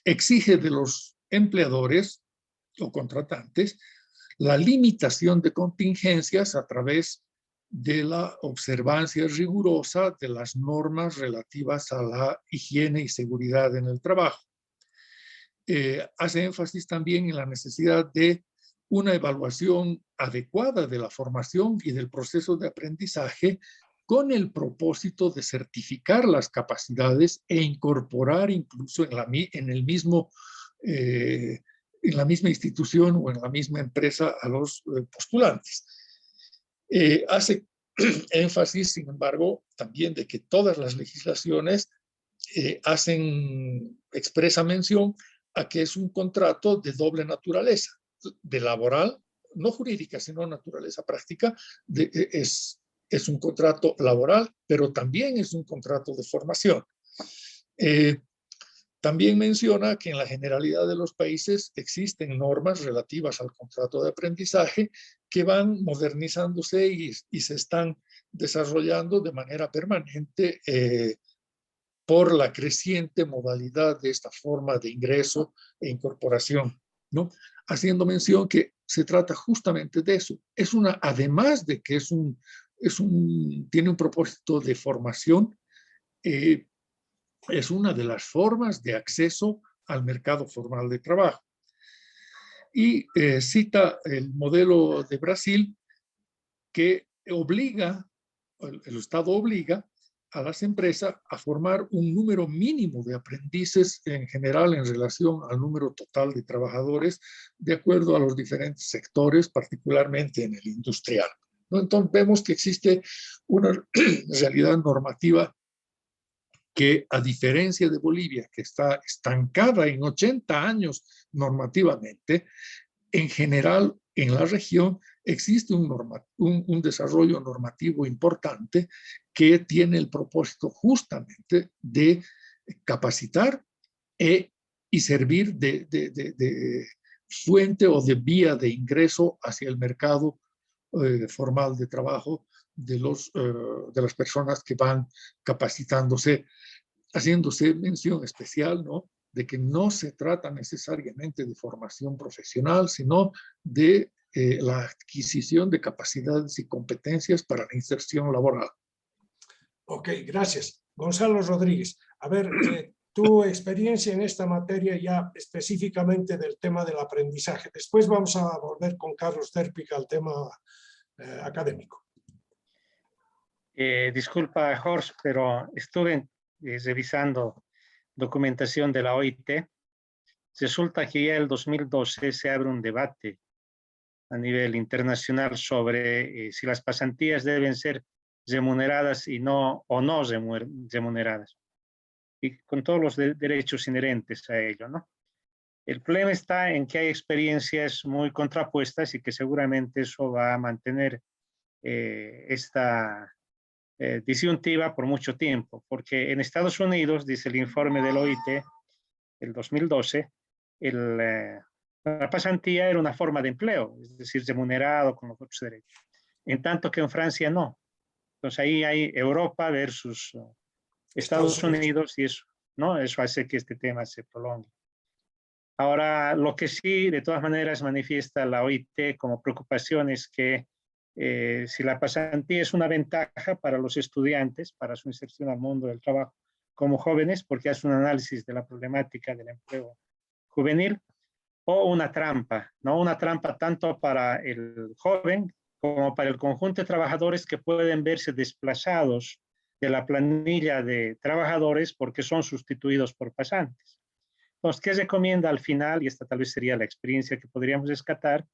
Exige de los empleadores o contratantes la limitación de contingencias a través de la observancia rigurosa de las normas relativas a la higiene y seguridad en el trabajo. Hace énfasis también en la necesidad de una evaluación adecuada de la formación y del proceso de aprendizaje con el propósito de certificar las capacidades e incorporar incluso en la misma institución o en la misma empresa a los postulantes. Hace énfasis, sin embargo, también de que todas las legislaciones hacen expresa mención a que es un contrato de doble naturaleza, de laboral, no jurídica, sino naturaleza práctica, es un contrato laboral, pero también es un contrato de formación. También menciona que en la generalidad de los países existen normas relativas al contrato de aprendizaje que van modernizándose y se están desarrollando de manera permanente por la creciente modalidad de esta forma de ingreso e incorporación, ¿no? Haciendo mención que se trata justamente de eso. Además de que tiene un propósito de formación, es una de las formas de acceso al mercado formal de trabajo. Y cita el modelo de Brasil que el Estado obliga a las empresas a formar un número mínimo de aprendices en general en relación al número total de trabajadores de acuerdo a los diferentes sectores, particularmente en el industrial, ¿no? Entonces vemos que existe una realidad normativa que, a diferencia de Bolivia, que está estancada en 80 años normativamente, en general en la región existe un desarrollo normativo importante que tiene el propósito justamente de capacitar y servir de fuente o de vía de ingreso hacia el mercado formal de trabajo de las personas que van capacitándose, haciéndose mención especial, ¿no?, de que no se trata necesariamente de formación profesional, sino de la adquisición de capacidades y competencias para la inserción laboral. Ok, gracias. Gonzalo Rodríguez, a ver, tu experiencia en esta materia ya específicamente del tema del aprendizaje. Después vamos a volver con Carlos Terpic al tema académico. Disculpa, Jorge, pero estuve revisando documentación de la OIT. Resulta que ya en el 2012 se abre un debate a nivel internacional sobre si las pasantías deben ser remuneradas o no remuneradas, y con todos los derechos inherentes a ello, ¿no? El problema está en que hay experiencias muy contrapuestas y que seguramente eso va a mantener esta disyuntiva por mucho tiempo, porque en Estados Unidos, dice el informe del OIT, el 2012, la pasantía era una forma de empleo, es decir, remunerado con los otros derechos, en tanto que en Francia no. Entonces ahí hay Europa versus Estados Unidos y eso, ¿no? Eso hace que este tema se prolongue. Ahora, lo que sí, de todas maneras, manifiesta la OIT como preocupación es que si la pasantía es una ventaja para los estudiantes, para su inserción al mundo del trabajo como jóvenes, porque hace un análisis de la problemática del empleo juvenil, o una trampa, ¿no? Una trampa tanto para el joven como para el conjunto de trabajadores que pueden verse desplazados de la planilla de trabajadores porque son sustituidos por pasantes. Entonces, ¿qué recomienda al final? Y esta tal vez sería la experiencia que podríamos rescatar,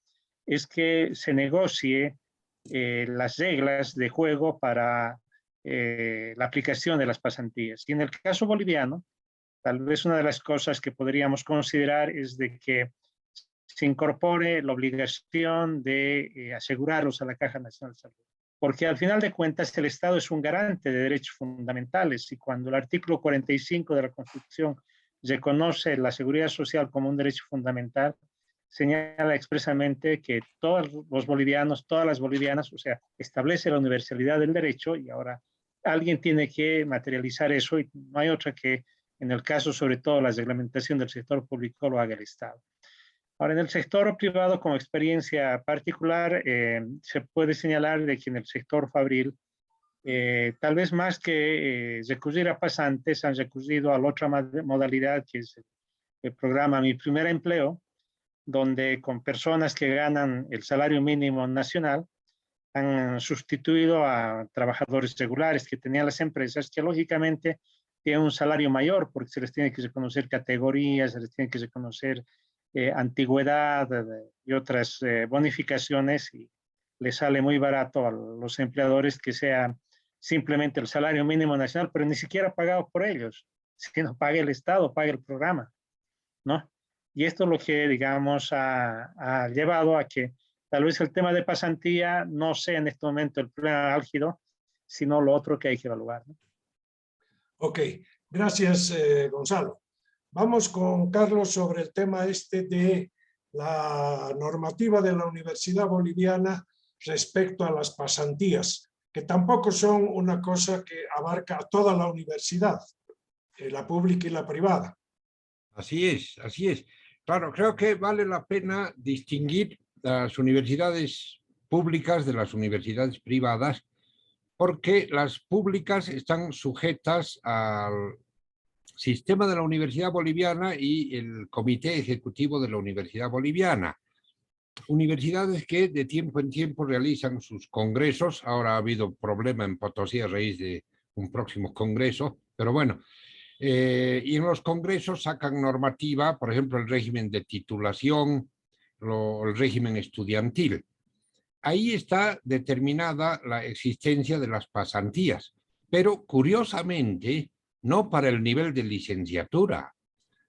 es que se negocie las reglas de juego para la aplicación de las pasantías. Y en el caso boliviano, tal vez una de las cosas que podríamos considerar es de que se incorpore la obligación de asegurarlos a la Caja Nacional de Salud. Porque al final de cuentas el Estado es un garante de derechos fundamentales y cuando el artículo 45 de la Constitución reconoce la seguridad social como un derecho fundamental, señala expresamente que todos los bolivianos, todas las bolivianas, o sea, establece la universalidad del derecho y ahora alguien tiene que materializar eso y no hay otra que, en el caso sobre todo la reglamentación del sector público, lo haga el Estado. Ahora, en el sector privado, como experiencia particular, se puede señalar de que en el sector fabril, tal vez más que recurrir a pasantes, han recurrido a la otra modalidad que es el programa Mi Primer Empleo, donde con personas que ganan el salario mínimo nacional han sustituido a trabajadores regulares que tenían las empresas, que lógicamente tienen un salario mayor porque se les tiene que reconocer categorías, se les tiene que reconocer antigüedad y otras bonificaciones y les sale muy barato a los empleadores que sea simplemente el salario mínimo nacional, pero ni siquiera pagado por ellos, sino paga el Estado, paga el programa, ¿no? Y esto es lo que, digamos, ha llevado a que tal vez el tema de pasantía no sea en este momento el problema álgido, sino lo otro que hay que evaluar, ¿no? Ok, gracias Gonzalo. Vamos con Carlos sobre el tema de la normativa de la Universidad Boliviana respecto a las pasantías, que tampoco son una cosa que abarca a toda la universidad, la pública y la privada. Así es, así es. Claro, creo que vale la pena distinguir las universidades públicas de las universidades privadas, porque las públicas están sujetas al sistema de la Universidad Boliviana y el Comité Ejecutivo de la Universidad Boliviana. Universidades que de tiempo en tiempo realizan sus congresos. Ahora ha habido problema en Potosí a raíz de un próximo congreso, pero bueno. Y en los congresos sacan normativa, por ejemplo, el régimen de titulación, el régimen estudiantil. Ahí está determinada la existencia de las pasantías, pero curiosamente no para el nivel de licenciatura,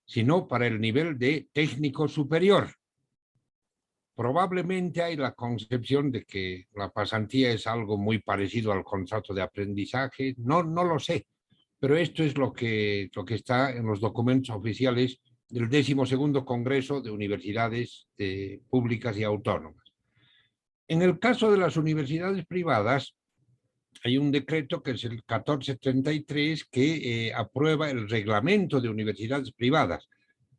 sino para el nivel de técnico superior. Probablemente hay la concepción de que la pasantía es algo muy parecido al contrato de aprendizaje, no lo sé, pero esto es lo que está en los documentos oficiales del 12º Congreso de Universidades Públicas y Autónomas. En el caso de las universidades privadas, hay un decreto que es el 1433 que aprueba el reglamento de universidades privadas.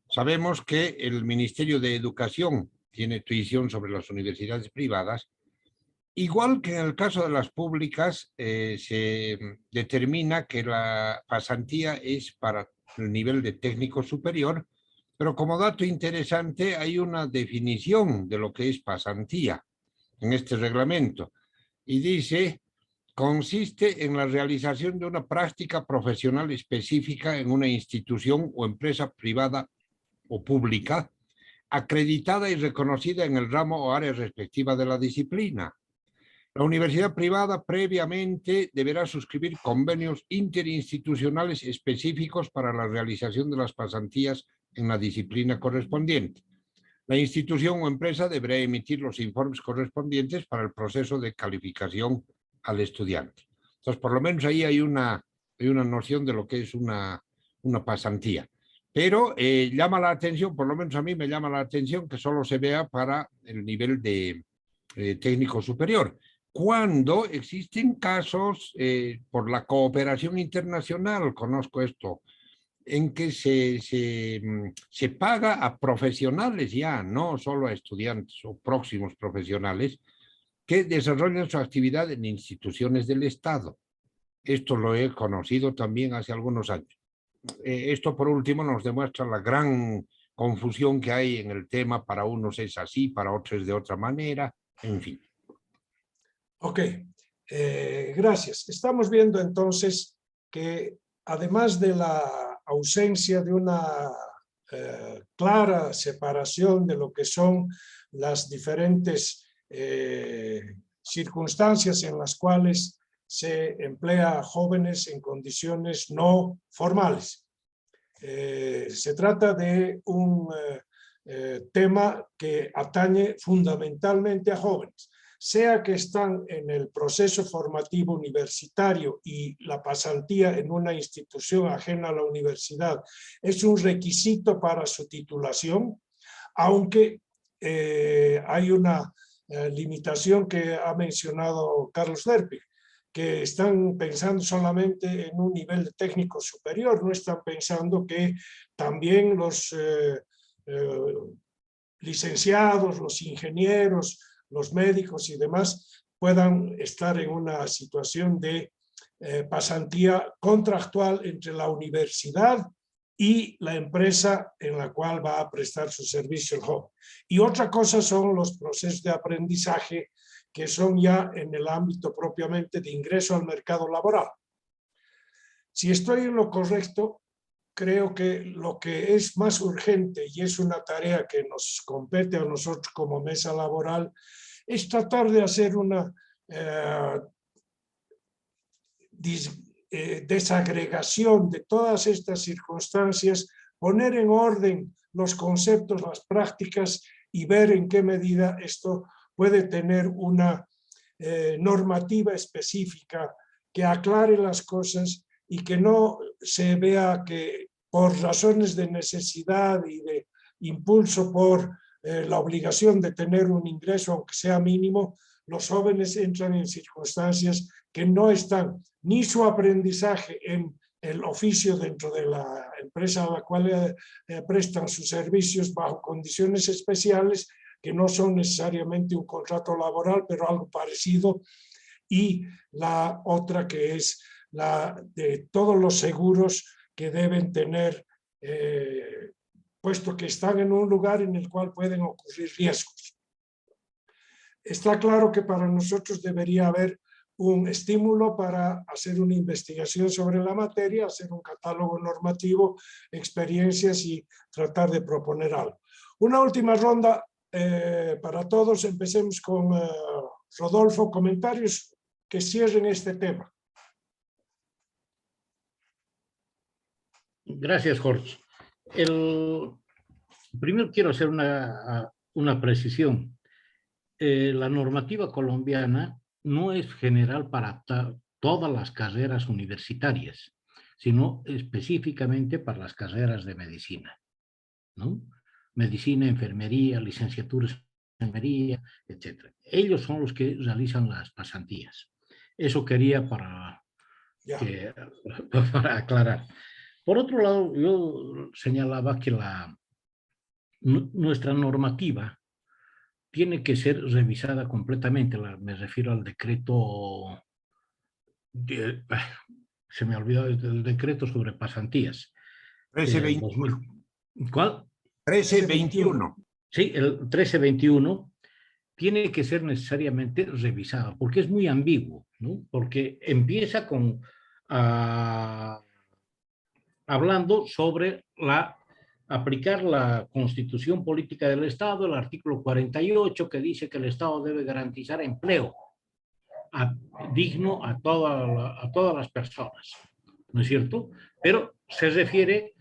Sabemos que el Ministerio de Educación tiene tuición sobre las universidades privadas. Igual que en el caso de las públicas, se determina que la pasantía es para el nivel de técnico superior, pero como dato interesante hay una definición de lo que es pasantía en este reglamento y dice: consiste en la realización de una práctica profesional específica en una institución o empresa privada o pública, acreditada y reconocida en el ramo o área respectiva de la disciplina. La universidad privada previamente deberá suscribir convenios interinstitucionales específicos para la realización de las pasantías en la disciplina correspondiente. La institución o empresa deberá emitir los informes correspondientes para el proceso de calificación al estudiante. Entonces, por lo menos ahí hay una noción de lo que es una pasantía. Pero llama la atención, por lo menos a mí me llama la atención que solo se vea para el nivel de técnico superior, cuando existen casos por la cooperación internacional, conozco esto, en que se paga a profesionales ya, no solo a estudiantes o próximos profesionales, que desarrollan su actividad en instituciones del Estado. Esto lo he conocido también hace algunos años. Esto, por último, nos demuestra la gran confusión que hay en el tema. Para unos es así, para otros es de otra manera, en fin. Ok, gracias. Estamos viendo entonces que además de la ausencia de una clara separación de lo que son las diferentes circunstancias en las cuales se emplea a jóvenes en condiciones no formales. Se trata de un tema que atañe fundamentalmente a jóvenes, sea que están en el proceso formativo universitario y la pasantía en una institución ajena a la universidad es un requisito para su titulación, aunque hay una limitación que ha mencionado Carlos Lerpig, que están pensando solamente en un nivel de técnico superior, no están pensando que también los licenciados, los ingenieros, los médicos y demás puedan estar en una situación de pasantía contractual entre la universidad y la empresa en la cual va a prestar su servicio el joven. Y otra cosa son los procesos de aprendizaje que son ya en el ámbito propiamente de ingreso al mercado laboral. Si estoy en lo correcto, creo que lo que es más urgente y es una tarea que nos compete a nosotros como mesa laboral es tratar de hacer una desagregación de todas estas circunstancias, poner en orden los conceptos, las prácticas y ver en qué medida esto puede tener una normativa específica que aclare las cosas y que no se vea que por razones de necesidad y de impulso por la obligación de tener un ingreso, aunque sea mínimo, los jóvenes entran en circunstancias que no están ni su aprendizaje en el oficio dentro de la empresa a la cual prestan sus servicios bajo condiciones especiales, que no son necesariamente un contrato laboral, pero algo parecido, y la otra que es la de todos los seguros que deben tener, puesto que están en un lugar en el cual pueden ocurrir riesgos. Está claro que para nosotros debería haber un estímulo para hacer una investigación sobre la materia, hacer un catálogo normativo, experiencias y tratar de proponer algo. Una última ronda para todos. Empecemos con Rodolfo. Comentarios que cierren este tema. Gracias, Jorge. Primero quiero hacer una precisión. La normativa colombiana no es general para todas las carreras universitarias, sino específicamente para las carreras de medicina, ¿no? Medicina, enfermería, licenciaturas en enfermería, etc. Ellos son los que realizan las pasantías. Eso quería para aclarar. Por otro lado, yo señalaba que nuestra normativa tiene que ser revisada completamente. Me refiero al decreto, se me ha olvidado el decreto sobre pasantías. 1321. ¿Cuál? 1321. Sí, el 1321 tiene que ser necesariamente revisado, porque es muy ambiguo, ¿no? Porque empieza con hablando sobre aplicar la Constitución Política del Estado, el artículo 48, que dice que el Estado debe garantizar empleo digno a todas las personas, ¿no es cierto? Pero se refiere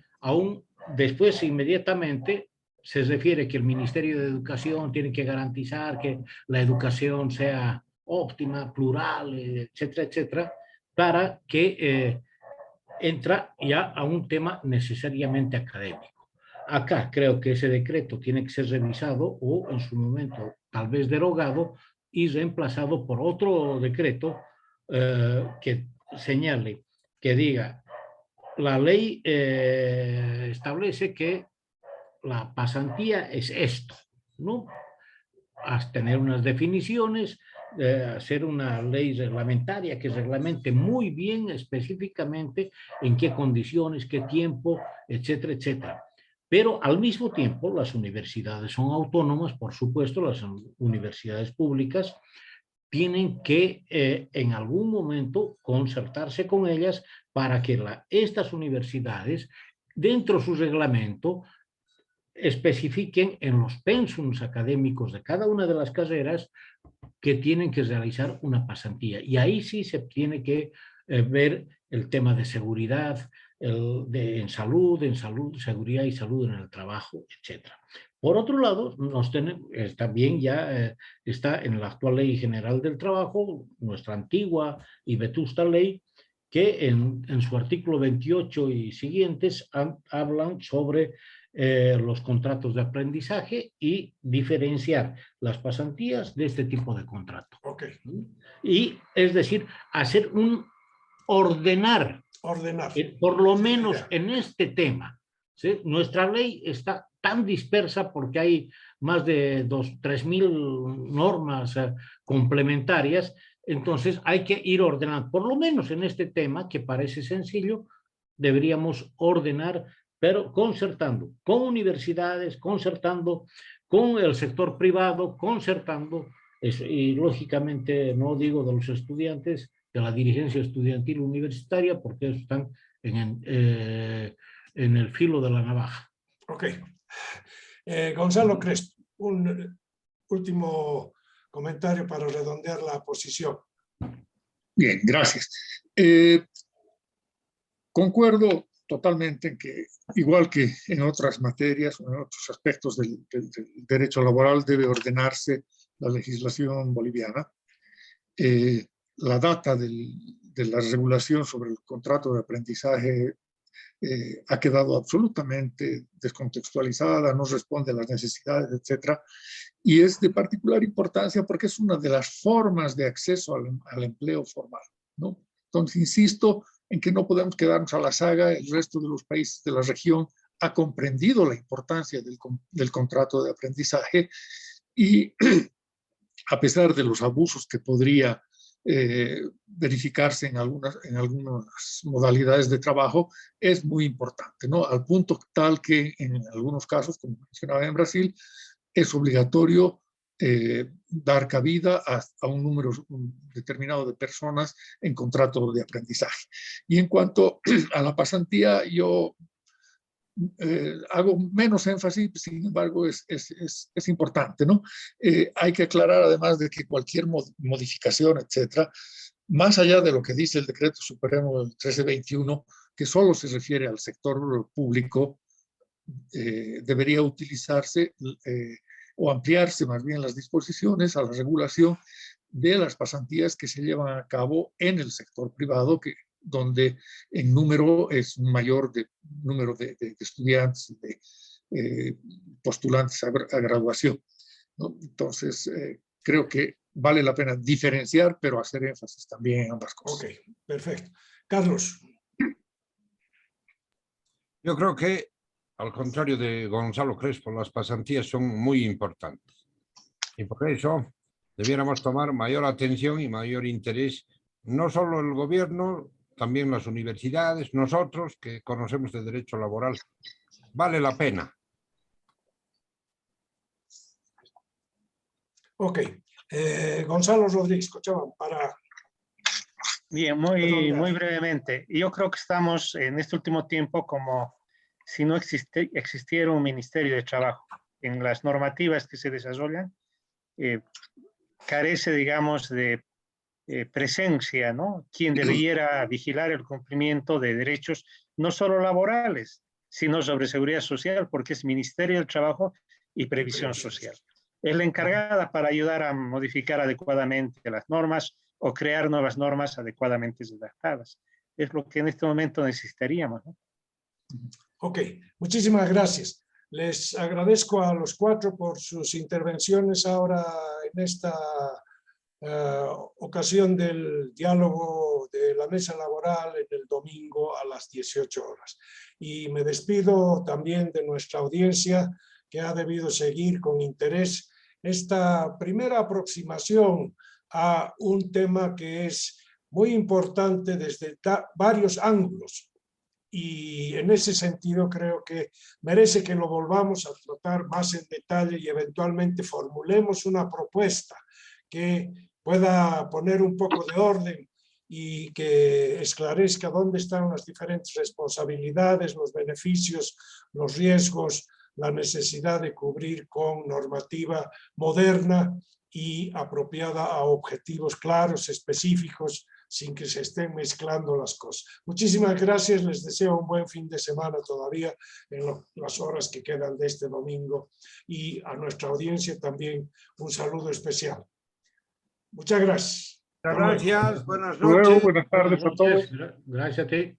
después inmediatamente, se refiere que el Ministerio de Educación tiene que garantizar que la educación sea óptima, plural, etcétera, etcétera, para que entra ya a un tema necesariamente académico. Acá creo que ese decreto tiene que ser revisado o en su momento tal vez derogado y reemplazado por otro decreto que señale, que diga, la ley establece que la pasantía es esto, ¿no? Hasta tener unas definiciones hacer una ley reglamentaria que reglamente muy bien específicamente en qué condiciones, qué tiempo, etcétera, etcétera. Pero al mismo tiempo las universidades son autónomas, por supuesto, las universidades públicas tienen que en algún momento concertarse con ellas para que estas universidades, dentro de su reglamento, especifiquen en los pensums académicos de cada una de las carreras que tienen que realizar una pasantía. Y ahí sí se tiene que ver el tema de seguridad, en salud, seguridad y salud en el trabajo, etc. Por otro lado, también ya está en la actual Ley General del Trabajo, nuestra antigua y vetusta ley, que en su artículo 28 y siguientes hablan sobre los contratos de aprendizaje y diferenciar las pasantías de este tipo de contrato. Okay. Y es decir, hacer un ordenar. Por lo menos en este tema. ¿Sí? Nuestra ley está tan dispersa porque hay más de 3.000 normas complementarias, entonces hay que ir ordenando. Por lo menos en este tema, que parece sencillo, deberíamos ordenar, pero concertando con universidades, concertando con el sector privado, concertando, y lógicamente no digo de los estudiantes, de la dirigencia estudiantil universitaria, porque están en el filo de la navaja. Ok. Gonzalo Crespo, un último comentario para redondear la posición. Bien, gracias. Concuerdo totalmente en que, igual que en otras materias o en otros aspectos del derecho laboral, debe ordenarse la legislación boliviana. La data de la regulación sobre el contrato de aprendizaje ha quedado absolutamente descontextualizada, no responde a las necesidades, etc. Y es de particular importancia porque es una de las formas de acceso al empleo formal, ¿no? Entonces, insisto en que no podemos quedarnos a la saga. El resto de los países de la región ha comprendido la importancia del contrato de aprendizaje y a pesar de los abusos que podría verificarse en algunas modalidades de trabajo, es muy importante, ¿no? Al punto tal que en algunos casos, como mencionaba en Brasil, es obligatorio dar cabida a un número determinado de personas en contrato de aprendizaje. Y en cuanto a la pasantía, yo hago menos énfasis, sin embargo es importante, ¿no? Hay que aclarar además de que cualquier modificación, etcétera, más allá de lo que dice el Decreto Supremo 1321, que solo se refiere al sector público, debería utilizarse o ampliarse más bien las disposiciones a la regulación de las pasantías que se llevan a cabo en el sector privado, donde en número es un mayor número de estudiantes, de postulantes a graduación, ¿no? Entonces, creo que vale la pena diferenciar, pero hacer énfasis también en ambas cosas. Ok, perfecto. Carlos. Yo creo que, al contrario de Gonzalo Crespo, las pasantías son muy importantes. Y por eso debiéramos tomar mayor atención y mayor interés, no solo el gobierno, también las universidades, nosotros que conocemos de derecho laboral. Vale la pena. Ok. Gonzalo Rodríguez, Cochabamba, para... Bien, muy brevemente. Yo creo que estamos en este último tiempo como si no existiera un Ministerio de Trabajo. En las normativas que se desarrollan, carece, digamos, de presencia, ¿no? Quien debiera vigilar el cumplimiento de derechos, no solo laborales, sino sobre seguridad social, porque es Ministerio del Trabajo y Previsión Social. Es la encargada para ayudar a modificar adecuadamente las normas o crear nuevas normas adecuadamente redactadas. Es lo que en este momento necesitaríamos, ¿no? Ok, muchísimas gracias. Les agradezco a los cuatro por sus intervenciones ahora en esta ocasión del diálogo de la mesa laboral en el domingo a las 18 horas. Y me despido también de nuestra audiencia que ha debido seguir con interés esta primera aproximación a un tema que es muy importante desde varios ángulos. Y en ese sentido creo que merece que lo volvamos a tratar más en detalle y eventualmente formulemos una propuesta que pueda poner un poco de orden y que esclarezca dónde están las diferentes responsabilidades, los beneficios, los riesgos, la necesidad de cubrir con normativa moderna y apropiada a objetivos claros, específicos, sin que se estén mezclando las cosas. Muchísimas gracias, les deseo un buen fin de semana todavía en las horas que quedan de este domingo y a nuestra audiencia también un saludo especial. Muchas gracias. Muchas gracias, buenas Luego, noches. buenas tardes a todos. Gracias a ti.